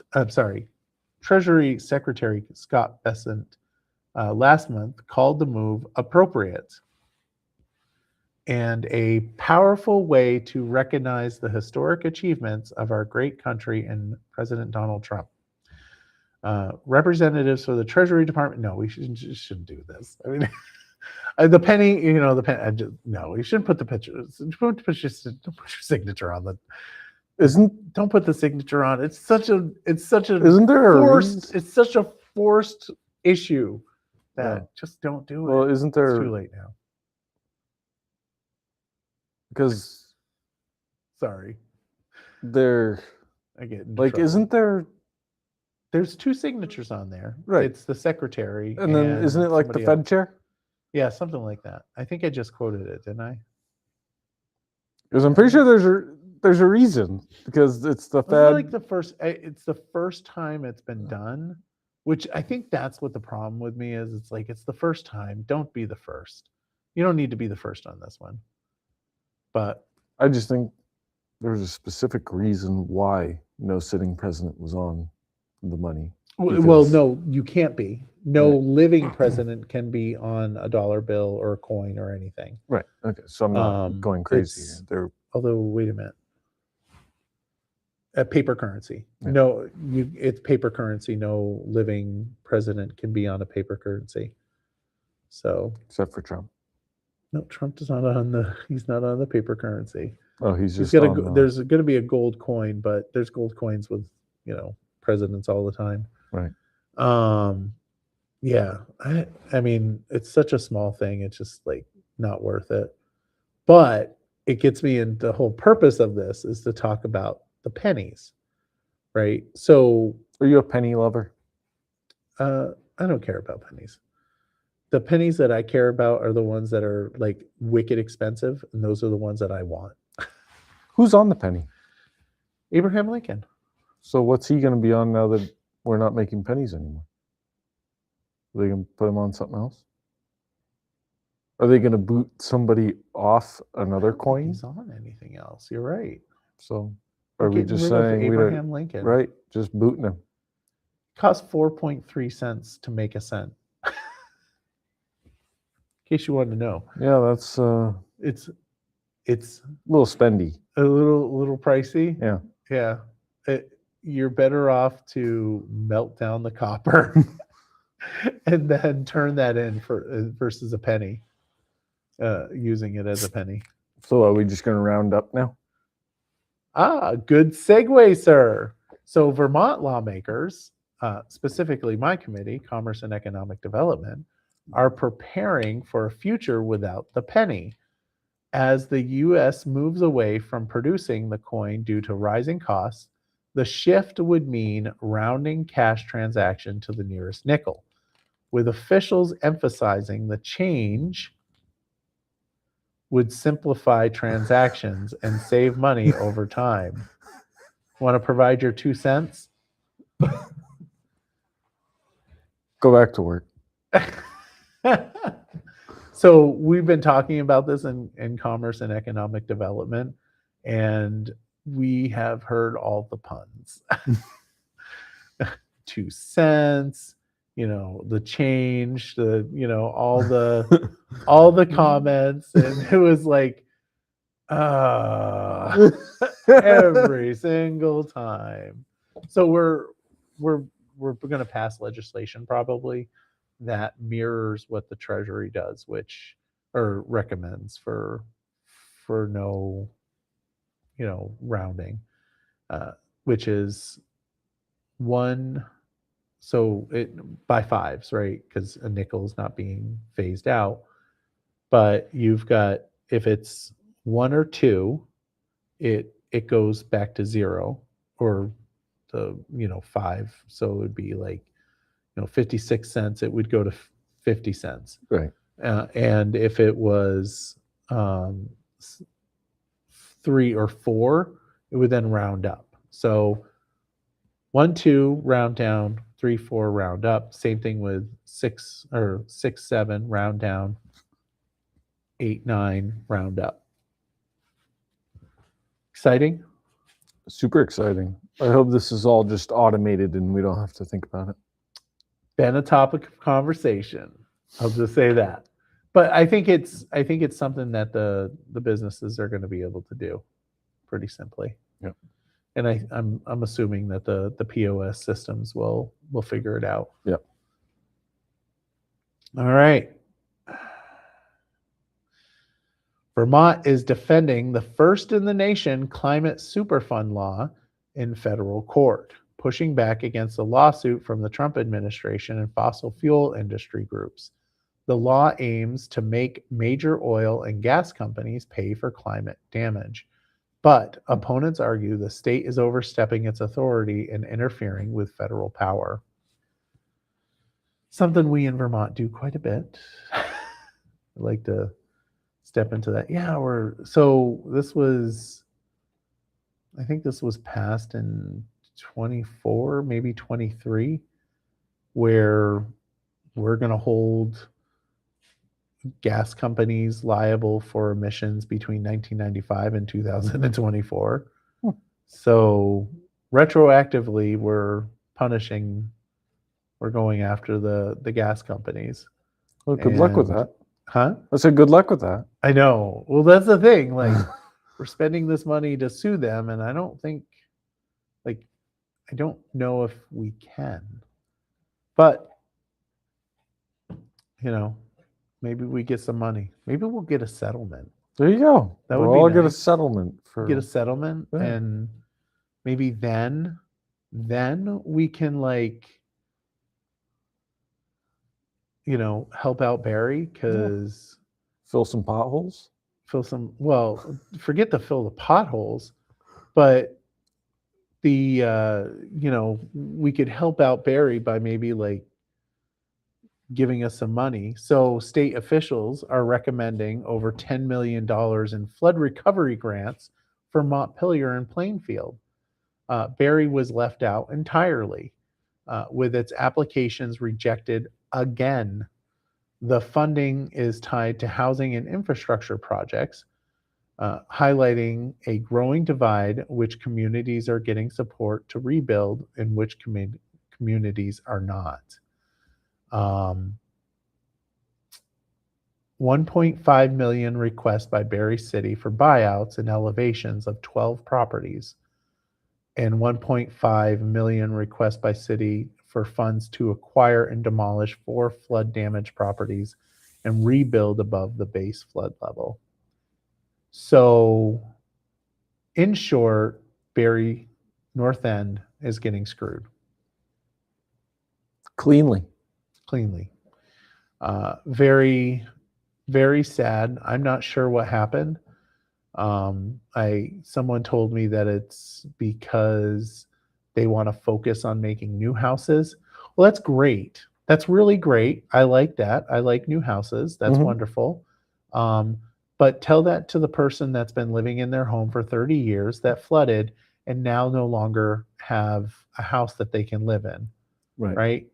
last month called the move appropriate and a powerful way to recognize the historic achievements of our great country and President Donald Trump. Representatives for the Treasury Department, no, we shouldn't do this. I mean, the penny, no, you shouldn't put the pictures. Don't put your signature on the. Don't put the signature on. It's such a. Isn't there forced? It's such a forced issue that just don't do it. Well, isn't there? It's too late now. Because. Sorry. I get like, trouble. Isn't there? There's two signatures on there. Right. It's the secretary. And then isn't it like the Fed chair? Yeah, something like that. I think I just quoted it, didn't I? Because I'm pretty sure there's a reason, because it's the Fed. It's the first time it's been done, which I think that's what the problem with me is. It's like, it's the first time. Don't be the first. You don't need to be the first on this one. But I just think there's a specific reason why no sitting president was on the money. Well, no, you can't be. No living president can be on a dollar bill or a coin or anything. Right. Okay. So I'm not going crazy. Although, wait a minute. Paper currency. Yeah. No, it's paper currency. No living president can be on a paper currency. So except for Trump. No, Trump is not on the. He's not on the paper currency. Oh, he's there's going to be a gold coin, but there's gold coins with presidents all the time. Right. Yeah. I mean, it's such a small thing. It's just like not worth it. But it gets me in the whole purpose of this is to talk about the pennies, right? So, are you a penny lover? I don't care about pennies. The pennies that I care about are the ones that are like wicked expensive, and those are the ones that I want. Who's on the penny? Abraham Lincoln. So what's he going to be on now that we're not making pennies anymore? Are they going to put him on something else? Are they going to boot somebody off another coin? He's on anything else? You're right. So are we just saying Abraham Lincoln? Right, just booting him. Cost 4.3 cents to make a cent. In case you wanted to know. Yeah, that's it's a little spendy. A little pricey. Yeah. Yeah. You're better off to melt down the copper and then turn that in for versus a penny, using it as a penny. So are we just going to round up now? Ah, good segue, sir. So Vermont lawmakers, specifically my committee, Commerce and Economic Development, are preparing for a future without the penny. As the U.S. moves away from producing the coin due to rising costs, the shift would mean rounding cash transaction to the nearest nickel, with officials emphasizing the change would simplify transactions and save money over time. Want to provide your 2 cents? Go back to work. So we've been talking about this in Commerce and Economic Development, and we have heard all the puns. 2 cents, the change, all the comments, and it was like, every single time. So we're going to pass legislation probably that mirrors what the Treasury does, which or recommends for no rounding, which is one. So it by fives, right? Because a nickel is not being phased out, but you've got if it's 1 or 2, it goes back to 0 or the 5. So it would be like 56 cents. It would go to 50 cents. Right. And if it was 3 or 4, it would then round up. So 1, 2, round down. 3, 4, round up. Same thing with 6 or 6, 7, round down. 8, 9, round up. Exciting? Super exciting. I hope this is all just automated and we don't have to think about it. Been a topic of conversation. I'll just say that. But I think it's something that the businesses are going to be able to do pretty simply. Yep. And I'm assuming that the POS systems will figure it out. Yep. All right. Vermont is defending the first in the nation climate superfund law in federal court, pushing back against a lawsuit from the Trump administration and fossil fuel industry groups. The law aims to make major oil and gas companies pay for climate damage. But opponents argue the state is overstepping its authority and interfering with federal power. Something we in Vermont do quite a bit. I'd like to step into that. Yeah, I think this was passed in 24, maybe 23, where we're going to hold gas companies liable for emissions between 1995 and 2024. So retroactively, we're going after the gas companies. Well, good luck with that. Huh? I said good luck with that. I know. Well, that's the thing. Like, we're spending this money to sue them, and I don't know if we can. But, maybe we get some money. Maybe we'll get a settlement. There you go. That would we'll be all nice. get a settlement for Get a settlement, Yeah. and maybe then we can help out Barre because fill some potholes. Forget to fill the potholes, but we could help out Barre by maybe giving us some money. So state officials are recommending over $10 million in flood recovery grants for Montpelier and Plainfield. Barre was left out entirely, with its applications rejected again. The funding is tied to housing and infrastructure projects, highlighting a growing divide, which communities are getting support to rebuild and which communities are not. 1.5 million request by Barre City for buyouts and elevations of 12 properties. and 1.5 million request by city for funds to acquire and demolish 4 flood damaged properties and rebuild above the base flood level. So, in short, Barre North End is getting screwed Cleanly. Very, very sad. I'm not sure what happened. Someone told me that it's because they want to focus on making new houses. Well, that's great. That's really great. I like that. I like new houses. That's wonderful. But tell that to the person that's been living in their home for 30 years that flooded and now no longer have a house that they can live in. Right.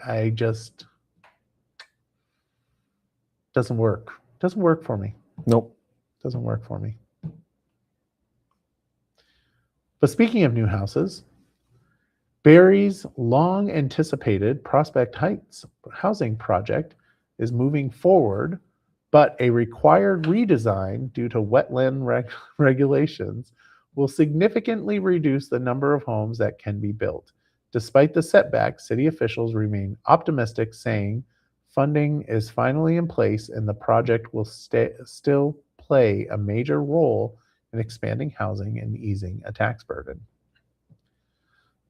I just doesn't work. Doesn't work for me. Nope. Doesn't work for me. But speaking of new houses, Barre's long anticipated Prospect Heights housing project is moving forward, but a required redesign due to wetland regulations will significantly reduce the number of homes that can be built. Despite the setback, city officials remain optimistic, saying funding is finally in place and the project will still play a major role in expanding housing and easing a tax burden.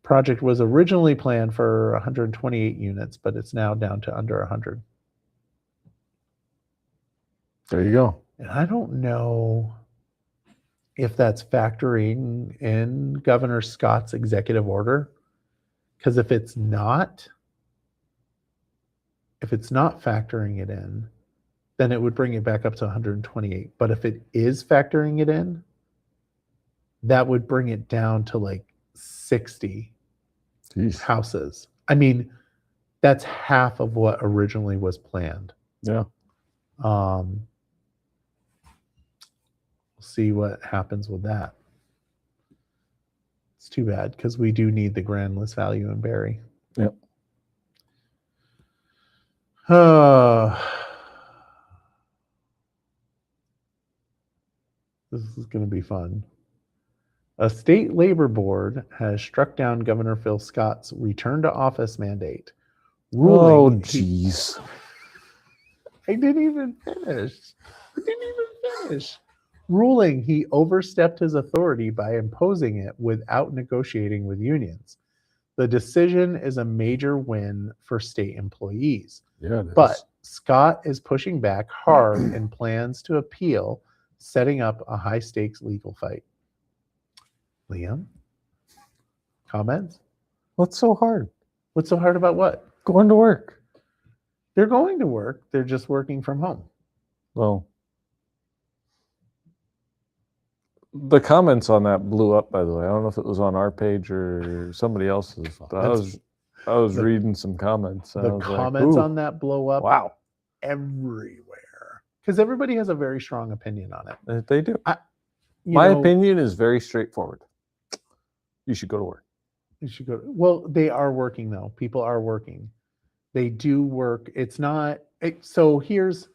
Project was originally planned for 128 units, but it's now down to under 100. There you go. And I don't know if that's factoring in Governor Scott's executive order, because if it's not factoring it in, then it would bring it back up to 128. But if it is factoring it in, that would bring it down to like 60 houses. I mean, that's half of what originally was planned. Yeah. We'll see what happens with that. It's too bad because we do need the grand list value in Barre. Yep. This is going to be fun. A state labor board has struck down Governor Phil Scott's return to office mandate. Oh, jeez. I didn't even finish. Ruling he overstepped his authority by imposing it without negotiating with unions. The decision is a major win for state employees. Yeah, it is. But Scott is pushing back hard and plans to appeal, setting up a high-stakes legal fight. Liam? Comments? What's so hard? What's so hard about what? Going to work. They're going to work. They're just working from home. Well, the comments on that blew up, by the way. I don't know if it was on our page or somebody else's. I was reading some comments. The comments on that blow up. Wow. Everywhere. Because everybody has a very strong opinion on it. They do. My opinion is very straightforward. You should go to work. You should go. Well, they are working though. People are working. They do work. It's not. So here's.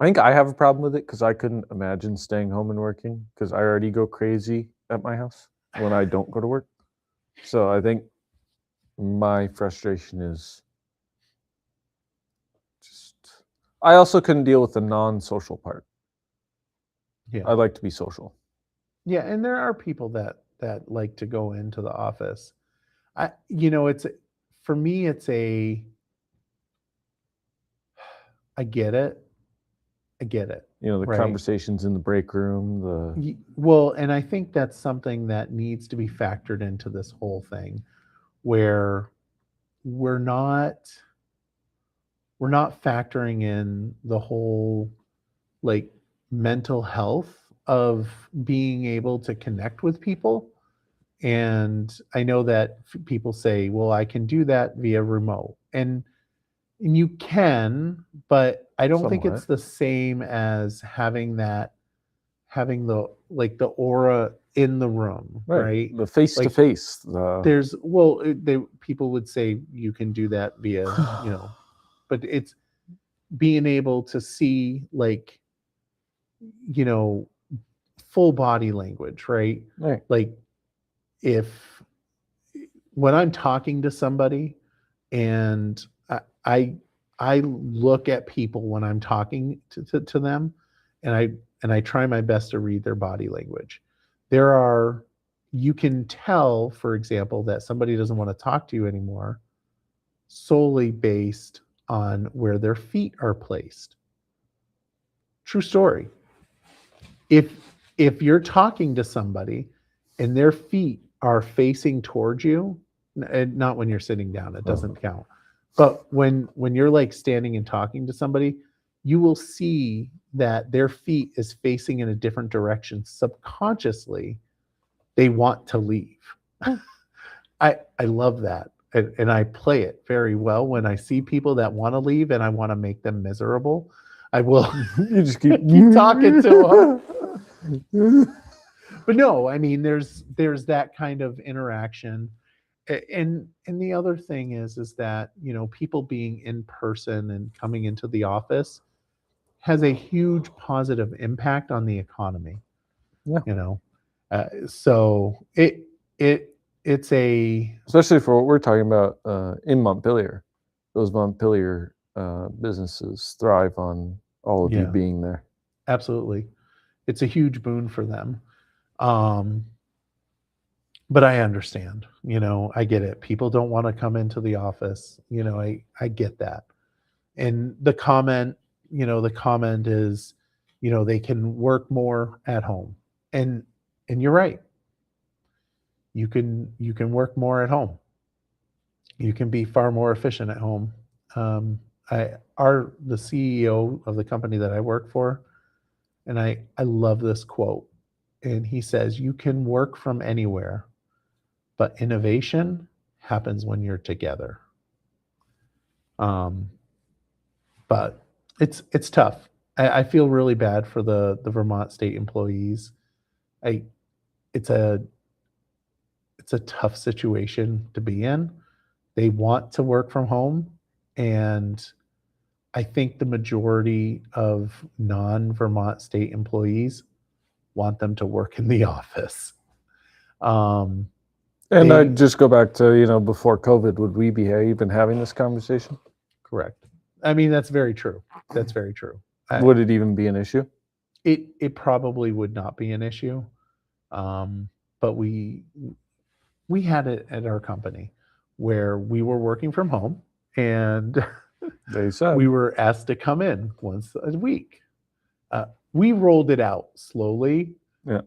I think I have a problem with it because I couldn't imagine staying home and working because I already go crazy at my house when I don't go to work. So I think my frustration is just. I also couldn't deal with the non-social part. Yeah. I like to be social. Yeah, and there are people that like to go into the office. It's for me. I get it. The conversations in the break room. Well, and I think that's something that needs to be factored into this whole thing, where we're not factoring in the whole like mental health of being able to connect with people. And I know that people say, well, I can do that via remote. And you can, but I don't think it's the same as having the aura in the room, right? The face to face. People would say you can do that via, but it's being able to see full body language, right? Right. Like when I'm talking to somebody and I look at people when I'm talking to them, and I try my best to read their body language. You can tell, for example, that somebody doesn't want to talk to you anymore solely based on where their feet are placed. True story. If you're talking to somebody and their feet are facing towards you, and not when you're sitting down, it doesn't count. But when you're like standing and talking to somebody, you will see that their feet is facing in a different direction. Subconsciously, they want to leave. I love that. And I play it very well when I see people that want to leave and I want to make them miserable. I will You just keep talking to them. But no, I mean, there's that kind of interaction. And the other thing is that, people being in person and coming into the office has a huge positive impact on the economy. Yeah. So it's especially for what we're talking about in Montpelier. Those Montpelier businesses thrive on all of you being there. Absolutely. It's a huge boon for them. But I understand, I get it. People don't want to come into the office. I get that. And the comment is, they can work more at home. And you're right. You can work more at home. You can be far more efficient at home. The CEO of the company that I work for, and I love this quote. And he says, "You can work from anywhere, but innovation happens when you're together." But it's tough. I feel really bad for the Vermont state employees. It's a tough situation to be in. They want to work from home, and I think the majority of non-Vermont state employees want them to work in the office. And I'd just go back to, before COVID, would we be even having this conversation? Correct. I mean, that's very true. That's very true. Would it even be an issue? It probably would not be an issue. But we had it at our company where we were working from home, and They said we were asked to come in once a week. We rolled it out slowly. Yeah.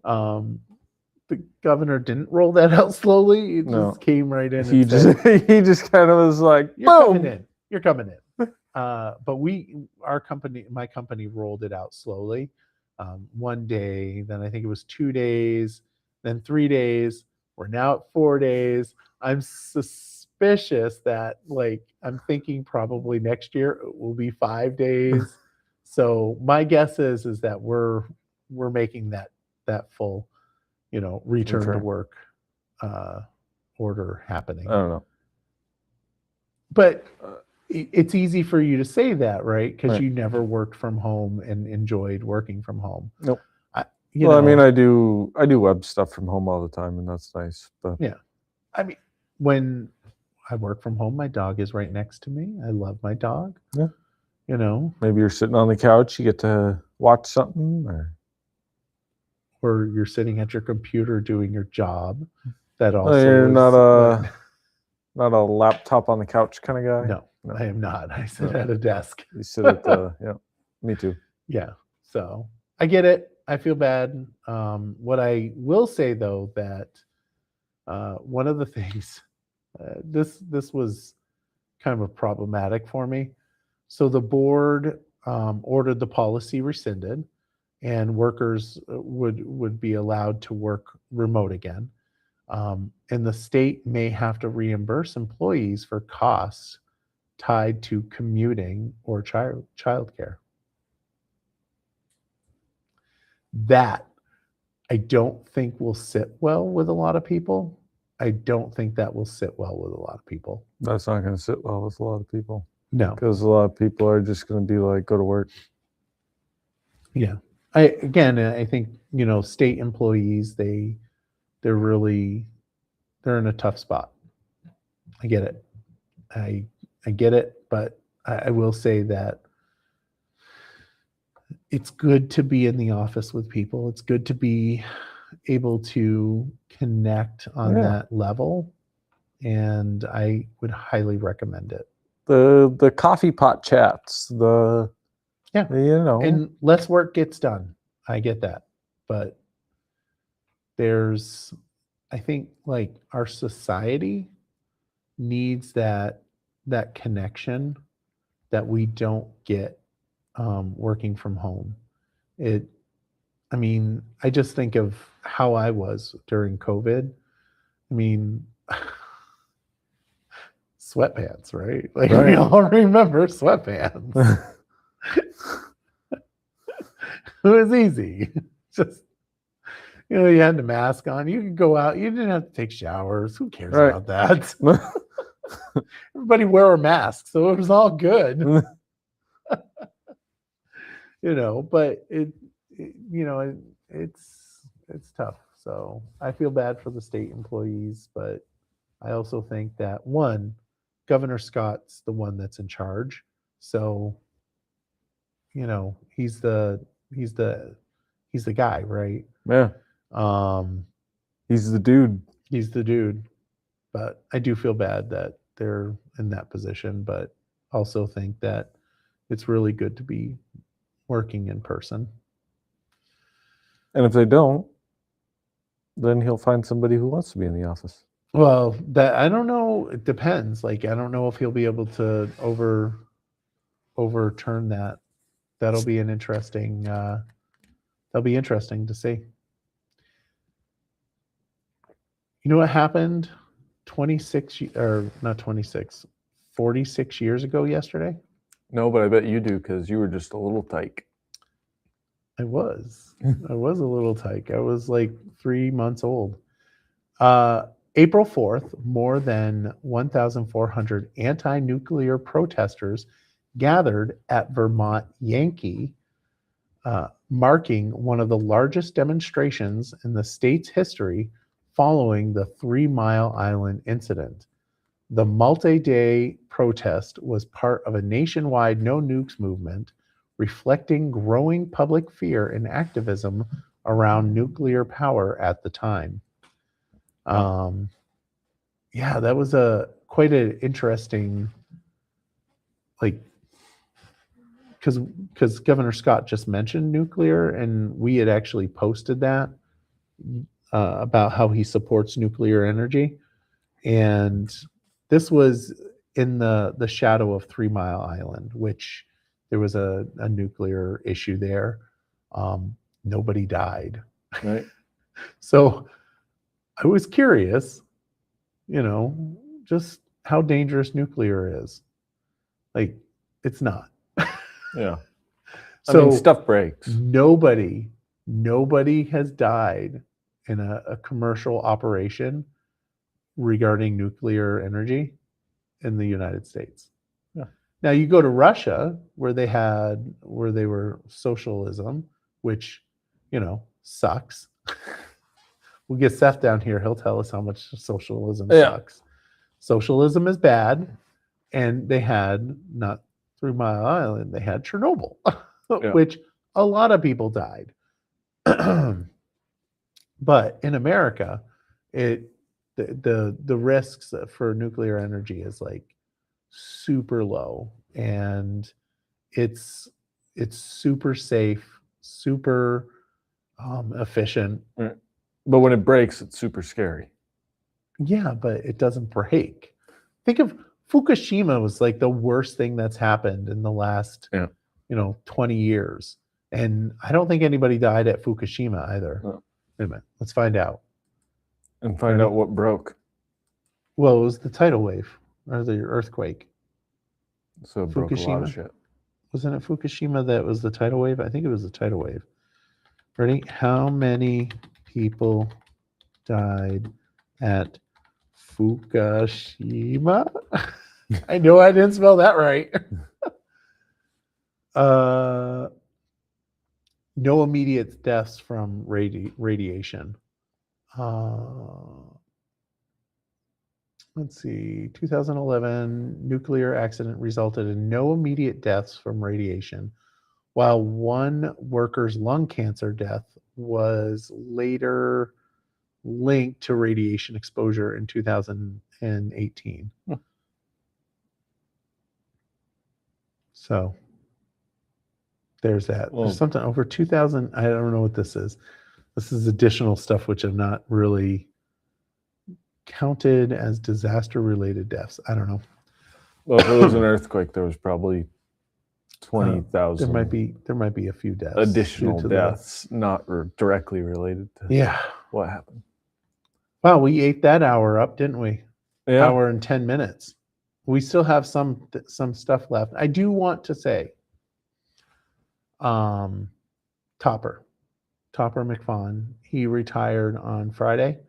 The governor didn't roll that out slowly. It just came right in. He just kind of was like, "You're coming in. You're coming in." But my company rolled it out slowly. One day, then I think it was 2 days, then 3 days. We're now at 4 days. I'm suspicious that, I'm thinking probably next year it will be 5 days. So my guess is that we're making that full, return to work order happening. I don't know. But it's easy for you to say that, right? Because Right. you never worked from home and enjoyed working from home. Nope. I mean, I do web stuff from home all the time, and that's nice. But yeah, I mean, when I work from home, my dog is right next to me. I love my dog. Yeah. Maybe you're sitting on the couch, you get to watch something, or you're sitting at your computer doing your job. That also you're not a laptop on the couch kind of guy. No, I am not. I sit at a desk. You sit at the yeah. Me too. Yeah. So I get it. I feel bad. What I will say though, that one of the things, this was kind of problematic for me. So the board ordered the policy rescinded, and workers would be allowed to work remote again. And the state may have to reimburse employees for costs tied to commuting or childcare. That I don't think will sit well with a lot of people. I don't think that will sit well with a lot of people. That's not going to sit well with a lot of people. No. Because a lot of people are just going to be like, go to work. Yeah. I think, state employees, they're in a tough spot. I get it. I get it, but I will say that it's good to be in the office with people. It's good to be able to connect on that level, and I would highly recommend it. The coffee pot chats, and less work gets done. I get that, but I think like our society needs that connection that we don't get working from home. I just think of how I was during COVID. I mean, sweatpants, right? Like we all remember sweatpants. It was easy. Just, you had the mask on. You could go out. You didn't have to take showers. Who cares about that? Everybody wore a mask, so it was all good. But it's tough. So I feel bad for the state employees, but I also think that one, Governor Scott's the one that's in charge. So, he's the guy, right? Yeah. He's the dude. He's the dude. But I do feel bad that they're in that position, but also think that it's really good to be working in person. And if they don't, then he'll find somebody who wants to be in the office. Well, that I don't know. It depends. Like, I don't know if he'll be able to overturn that. That'll be interesting to see. You know what happened 46 years ago yesterday? No, but I bet you do, because you were just a little tyke. I was a little tyke. I was like 3 months old. April 4th, more than 1,400 anti-nuclear protesters gathered at Vermont Yankee, marking one of the largest demonstrations in the state's history following the 3 Mile Island incident. The multi-day protest was part of a nationwide no nukes movement, reflecting growing public fear and activism around nuclear power at the time. That was quite an interesting, because Governor Scott just mentioned nuclear, and we had actually posted that about how he supports nuclear energy, and this was in the shadow of 3 Mile Island, which there was a nuclear issue there. Nobody died. Right. So I was curious, just how dangerous nuclear is. Like, it's not. Yeah. So stuff breaks. Nobody has died in a commercial operation regarding nuclear energy in the United States. Yeah. Now you go to Russia, where they were socialism, which, sucks. We'll get Seth down here. He'll tell us how much socialism sucks. Socialism is bad. And they had not 3 Mile Island, they had Chernobyl, which a lot of people died. But in America, the risks for nuclear energy is like super low, and it's super safe, super efficient. Right. But when it breaks, it's super scary. Yeah, but it doesn't break. Think of Fukushima was like the worst thing that's happened in the last 20 years. And I don't think anybody died at Fukushima either. No. Wait a minute, let's find out. And find out what broke. Well, it was the tidal wave or the earthquake. So it broke a lot of shit. Wasn't it Fukushima that was the tidal wave? I think it was the tidal wave. Ready? How many people died at Fukushima? I know I didn't spell that right. No immediate deaths from radiation. Let's see, 2011 nuclear accident resulted in no immediate deaths from radiation, while one worker's lung cancer death was later linked to radiation exposure in 2018. So there's that. Well, There's something over 2,000. I don't know what this is. This is additional stuff which have not really counted as disaster-related deaths. I don't know. well, if it was an earthquake, there was probably 20,000 There might be a few deaths. additional due to deaths, not directly related to Yeah. what happened. Wow, we ate that hour up, didn't we? Yeah. Hour and 10 minutes. We still have some stuff left. I do want to say, Topper McFawn, he retired on Friday.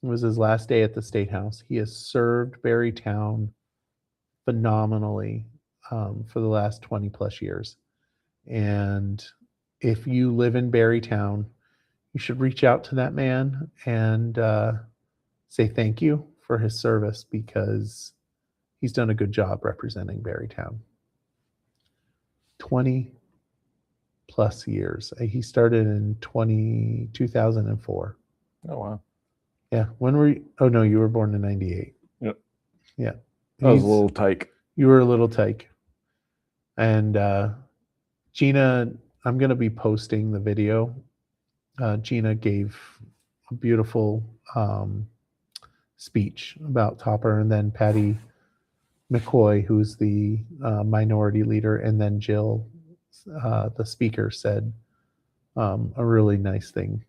It was his last day at the State House. He has served Barrytown phenomenally for the last 20 plus years. And if you live in Barrytown, you should reach out to that man and say thank you for his service, because he's done a good job representing Barrytown. 20 plus years. He started in 2004. Oh, wow. Yeah. When were you? Oh, no, you were born in 98. Yep. Yeah. I was a little tyke. You were a little tyke. And Gina, I'm going to be posting the video. Gina gave a beautiful speech about Topper, and then Patty McCoy, who's the minority leader, and then Jill, the speaker, said a really nice thing,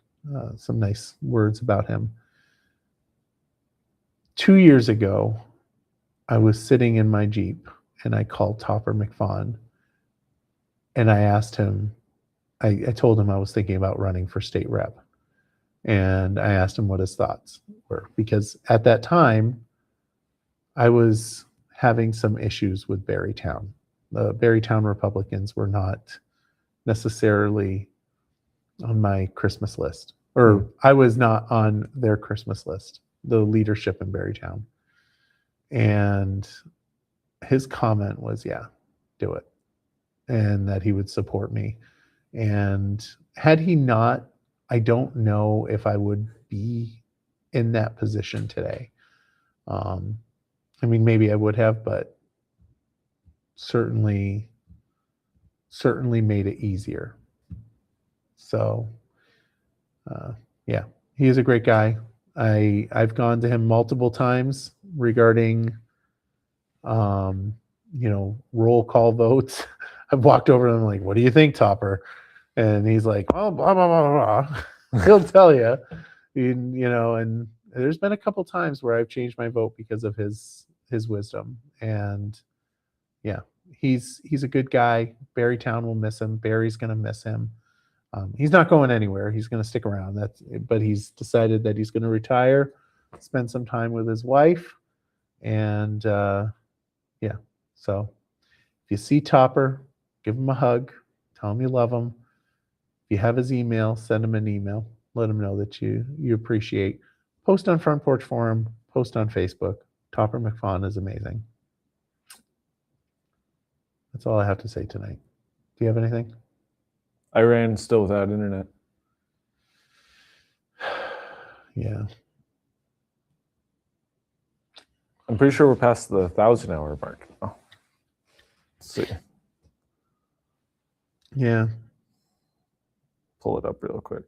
some nice words about him. 2 years ago, I was sitting in my Jeep and I called Topper McFawn and I asked him, I told him I was thinking about running for state rep. And I asked him what his thoughts were, because at that time, I was having some issues with Barrytown. The Barrytown Republicans were not necessarily on my Christmas list, or I was not on their Christmas list, the leadership in Barrytown. And his comment was, yeah, do it. And that he would support me. And had he not, I don't know if I would be in that position today. I mean, maybe I would have, but certainly made it easier. So, yeah, he is a great guy. I've gone to him multiple times regarding, roll call votes. I've walked over to him like, what do you think, Topper? And he's like, oh, blah, blah, blah, blah. He'll tell you, and there's been a couple times where I've changed my vote because of his wisdom. And yeah, he's a good guy. Barrytown will miss him. Barry's going to miss him. He's not going anywhere. He's going to stick around. But he's decided that he's going to retire, spend some time with his wife. And yeah, so if you see Topper, give him a hug, tell him you love him. If you have his email, send him an email. Let him know that you appreciate. Post on Front Porch Forum, post on Facebook. Topper McFawn is amazing. That's all I have to say tonight. Do you have anything? Iran still without internet. Yeah. I'm pretty sure we're past the 1,000-hour mark. Oh. Let's see. Yeah. Pull it up real quick.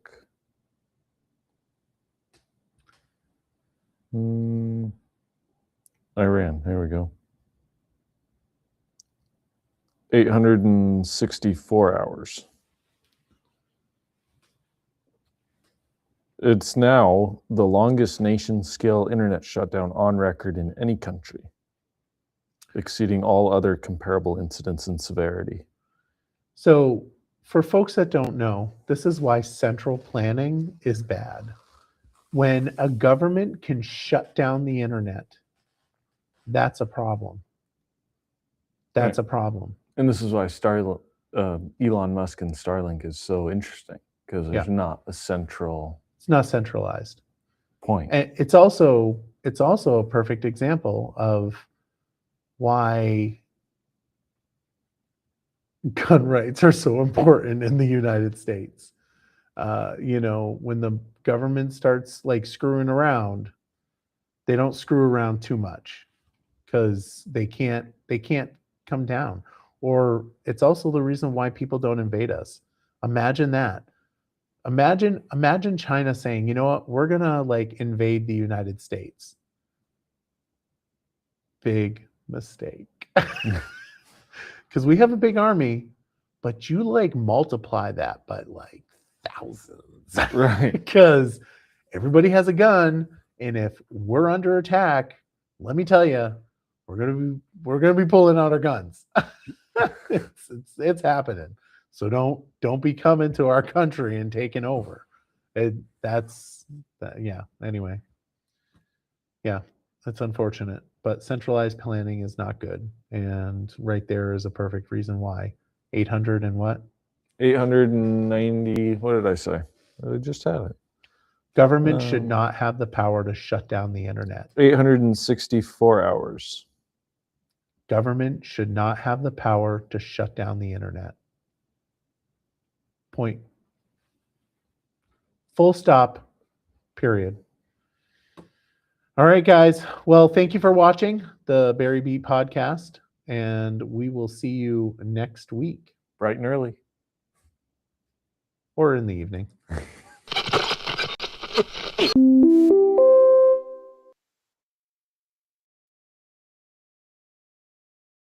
Iran, there we go. 864 hours. It's now the longest nation-scale internet shutdown on record in any country, exceeding all other comparable incidents in severity. So for folks that don't know, this is why central planning is bad. When a government can shut down the internet, that's a problem. That's a problem. And this is why Elon Musk and Starlink is so interesting because there's Yeah. not a central It's not centralized. point. And it's also a perfect example of why gun rights are so important in the United States. When the government starts like screwing around, they don't screw around too much because they can't come down. Or it's also the reason why people don't invade us. Imagine that. Imagine China saying, you know what, we're gonna like invade the United States. Big mistake. Because we have a big army, but you like multiply that by like thousands. Right. Because everybody has a gun, and if we're under attack, let me tell you, we're gonna be pulling out our guns. it's happening. So don't be coming to our country and taking over. Yeah. Anyway, yeah, that's unfortunate. But centralized planning is not good, and right there is a perfect reason why. 800 and what? 890. What did I say? I just had it. Government should not have the power to shut down the internet. 864 hours. Government should not have the power to shut down the internet. Point. Full stop. Period. All right, guys. Well, thank you for watching the Barry Beat podcast, and we will see you next week. Bright and early. Or in the evening.